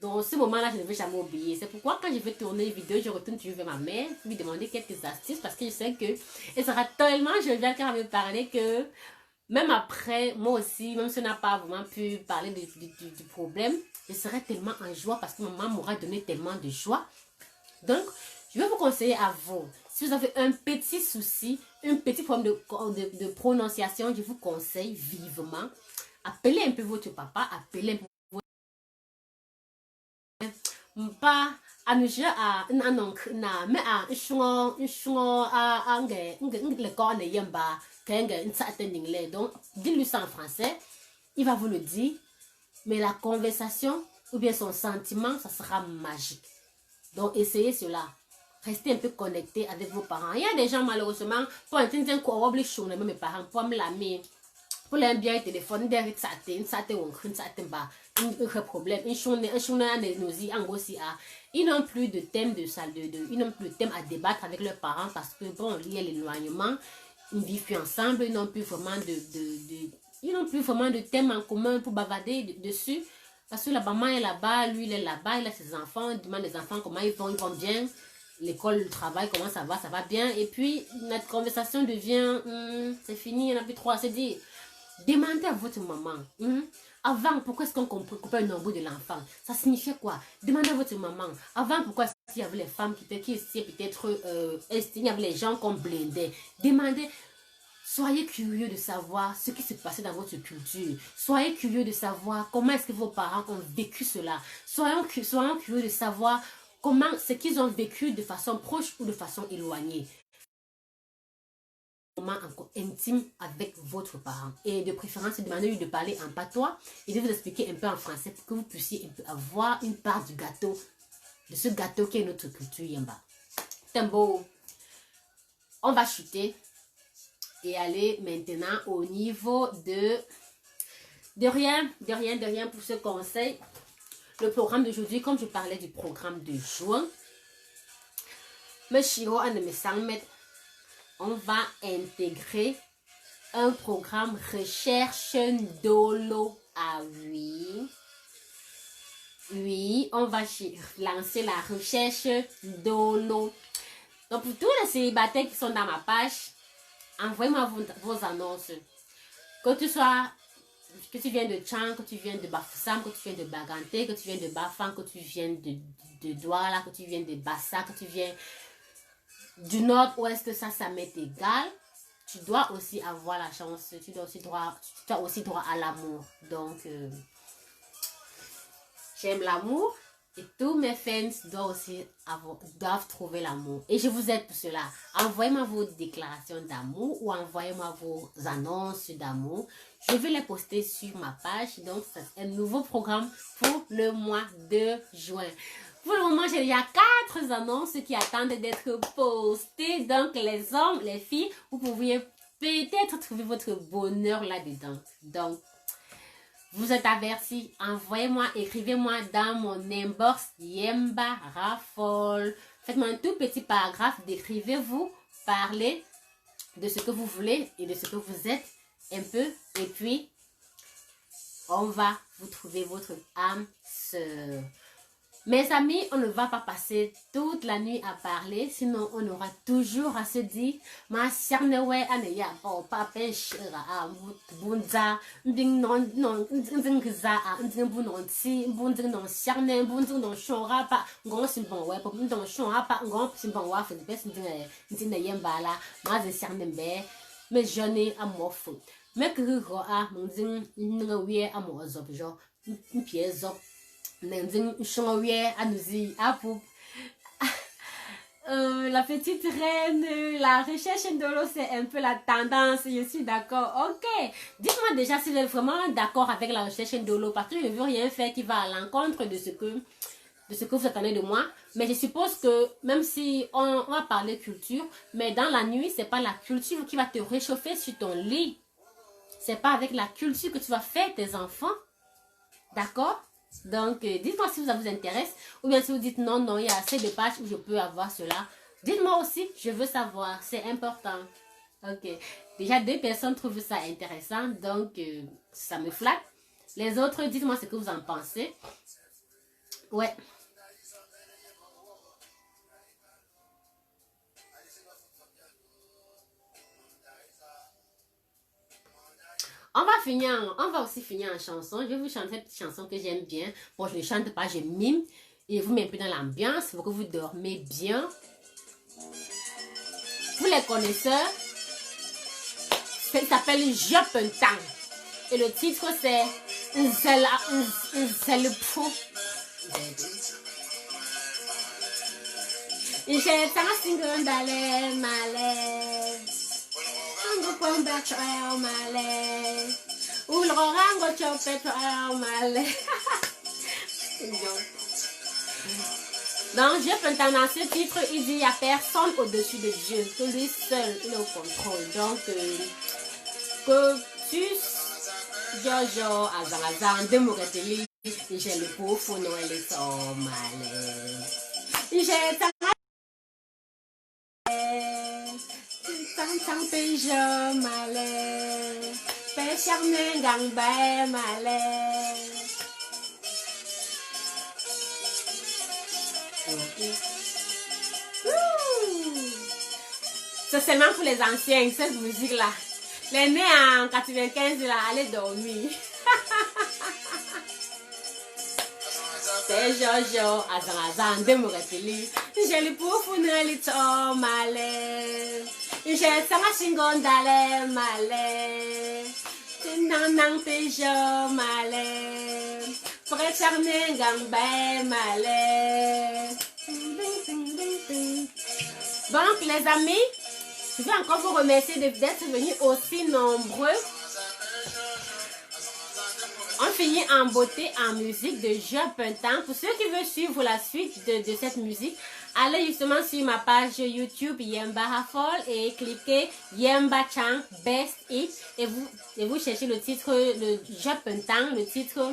Donc, ce moment-là, je ne vais jamais oublier. C'est pourquoi, quand je vais tourner une vidéo, je retourne toujours vers ma mère, lui demander quelques astuces, parce que je sais qu'elle sera tellement joviale quand elle va me parler que, même après, moi aussi, même si on n'a pas vraiment pu parler du problème, je serai tellement en joie, parce que maman m'aura donné tellement de joie. Donc, je vais vous conseiller à vous, si vous avez un petit souci, un petit problème de prononciation, je vous conseille vivement, appelez un peu votre papa, appelez un peu pas à nous à non na mais à chouan à le corps ne yamba qu'un certain anglais. Donc dis-lui ça en français, il va vous le dire, mais la conversation ou bien son sentiment, ça sera magique. Donc essayez cela. Restez un peu connecté avec vos parents. Il y a des gens malheureusement pour entendre quoi oublie chouan mes parents pour me l'amener. Pour les bien téléphone derrière ça problème ils n'ont plus de thème de salle ils n'ont plus de thème à débattre avec leurs parents parce que bon il y a l'éloignement, ils ne vivent plus ensemble, ils n'ont plus vraiment de thème en commun pour bavarder dessus parce que la maman est là-bas, lui il est là-bas, il a ses enfants, il demande les enfants comment ils vont bien, l'école, le travail, comment ça va bien, et puis notre conversation devient c'est fini, il n'y en a plus trop à se dire. Demandez à votre maman. Avant, pourquoi est-ce qu'on coupait un nombre de l'enfant? Ça signifiait quoi? Demandez à votre maman. Avant, pourquoi est-ce qu'il y avait les femmes qui étaient peut-être... il y avait les gens qu'on blindait. Demandez. Soyez curieux de savoir ce qui s'est passé dans votre culture. Soyez curieux de savoir comment est-ce que vos parents ont vécu cela. Soyons curieux de savoir comment ce qu'ils ont vécu de façon proche ou de façon éloignée. Moment encore intime avec votre parent. Et de préférence, demandez-lui de parler en patois et de vous expliquer un peu en français pour que vous puissiez un peu avoir une part du gâteau, de ce gâteau qui est notre culture Yemba. Tembo, on va chuter et aller maintenant au niveau de rien pour ce conseil. Le programme d'aujourd'hui, comme je parlais du programme de juin, on va intégrer un programme recherche Ndolo. Ah oui. Oui, on va lancer la recherche Ndolo. Donc pour tous les célibataires qui sont dans ma page, envoyez-moi vos annonces. Que tu viens de Tchang, que tu viens de Bafoussam, que tu viens de Baganté, que tu viens de Bafang, que tu viens de Douala, que tu viens de Bassa, que tu viens du nord-ouest, ça m'est égal. Tu dois aussi avoir la chance, tu as aussi droit à l'amour. Donc, j'aime l'amour et tous mes fans doivent trouver l'amour. Et je vous aide pour cela. Envoyez-moi vos déclarations d'amour ou envoyez-moi vos annonces d'amour. Je vais les poster sur ma page. Donc, c'est un nouveau programme pour le mois de juin. Pour le moment, j'ai déjà 4 annonces qui attendent d'être postées. Donc, les hommes, les filles, vous pourriez peut-être trouver votre bonheur là-dedans. Donc, vous êtes avertis. Envoyez-moi, écrivez-moi dans mon inbox Yemba Raffole. Faites-moi un tout petit paragraphe. Décrivez-vous, parlez de ce que vous voulez et de ce que vous êtes un peu. Et puis, on va vous trouver votre âme sœur. Mes amis, on ne va pas passer toute la nuit à parler, sinon on aura toujours à se dire ma charnewe aneya bo pape shira bunza nding non ndingza nding bunon si bunding non charne bunding non shora pa ngon simbon we pop ndon shora pa ngon simbon wa fe bes nding yemba la ma ze charne be me jeune amofu me que a nding ngawie amo zobjo mpiezo la petite reine, la recherche Ndolo, c'est un peu la tendance, je suis d'accord. Ok, dites-moi déjà si vous êtes vraiment d'accord avec la recherche Ndolo, parce que je ne veux rien faire qui va à l'encontre de ce que vous attendez de moi. Mais je suppose que même si on va parler culture, mais dans la nuit, c'est pas la culture qui va te réchauffer sur ton lit. C'est pas avec la culture que tu vas faire tes enfants. D'accord? Donc, dites-moi si ça vous intéresse. Ou bien si vous dites non, non, il y a assez de pages où je peux avoir cela. Dites-moi aussi, je veux savoir. C'est important. Ok. Déjà, 2 personnes trouvent ça intéressant. Donc, ça me flatte. Les autres, dites-moi ce que vous en pensez. Ouais. On va aussi finir en chanson. Je vais vous chanter une petite chanson que j'aime bien. Bon, je ne chante pas, je mime. Et vous mettez un peu dans l'ambiance pour que vous dormez bien. Vous les connaisseurs, ça s'appelle Jopentang. Et le titre c'est Nzelpo. J'ai tant single d'aller malais. Donc, je peux dans ce titre, il dit il n'y a personne au-dessus de Dieu, que lui seul il est au contrôle. Donc, que tu Jojo, Azan, de Moureteli, j'ai le pauvre Noël et son malais. J'ai Tang Péjo malais, Pécharné Gangbe malais. C'est seulement pour les anciens, cette musique-là. Les nés en 95, là, allez dormir. C'est Jojo, Azan, de Moureteli. J'ai le pauvre Noël et son malais. J'ai sama singon dale malais, tinang pejo malais, précharné gangbe malais, Donc les amis, je veux encore vous remercier d'être venus aussi nombreux. On finit en beauté, en musique de Job Printemps. Pour ceux qui veulent suivre la suite de cette musique, allez justement sur ma page YouTube Yemba Raffle et cliquez Yemba Chang Best Hit et vous cherchez le titre de Job Printemps, le titre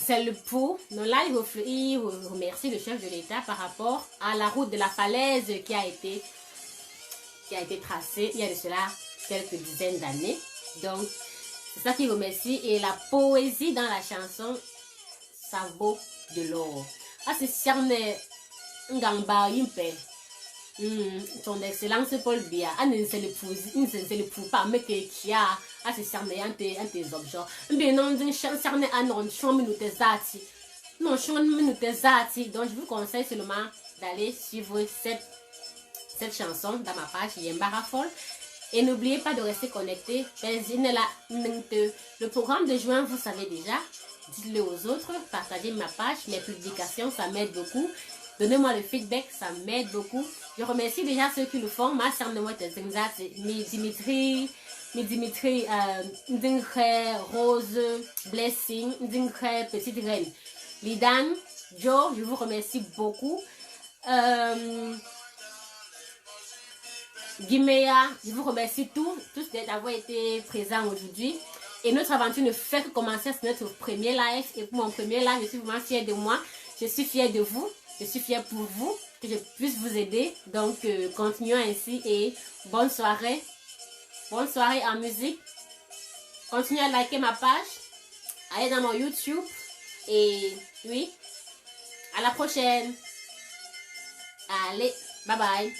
c'est le pot. Donc là, il remercie le chef de l'État par rapport à la route de la falaise qui a été tracée il y a de cela quelques dizaines d'années. Donc, c'est ça qu'il remercie. Et la poésie dans la chanson, ça vaut de l'or. Ah, c'est Cerné Ngamba Yimpe. Son excellence Paul Biya. Ah, ne se le pour pas, mais qui a. Ah, c'est cerné un tes objets. Mais non, cerné un non, chon minute zati. Non, chon minute zati. Donc, je vous conseille seulement d'aller suivre cette chanson dans ma page Yemba Raffle. Et n'oubliez pas de rester connecté. Le programme de juin, vous savez déjà. Dites-le aux autres. Partagez ma page, mes publications, ça m'aide beaucoup. Donnez-moi le feedback, ça m'aide beaucoup. Je remercie déjà ceux qui le font. Ma sœur de moi, Dimitri, Rose, Blessing, Petite Reine, Lidan, Joe, je vous remercie beaucoup. Guiméa, je vous remercie tous d'avoir été présents aujourd'hui. Et notre aventure ne fait que commencer, c'est notre premier live. Et pour mon premier live, je suis vraiment fière de moi. Je suis fière de vous. Je suis fière pour vous, que je puisse vous aider. Donc, continuons ainsi et bonne soirée. Bonne soirée en musique. Continuez à liker ma page. Allez dans mon YouTube. Et oui, à la prochaine. Allez, bye bye.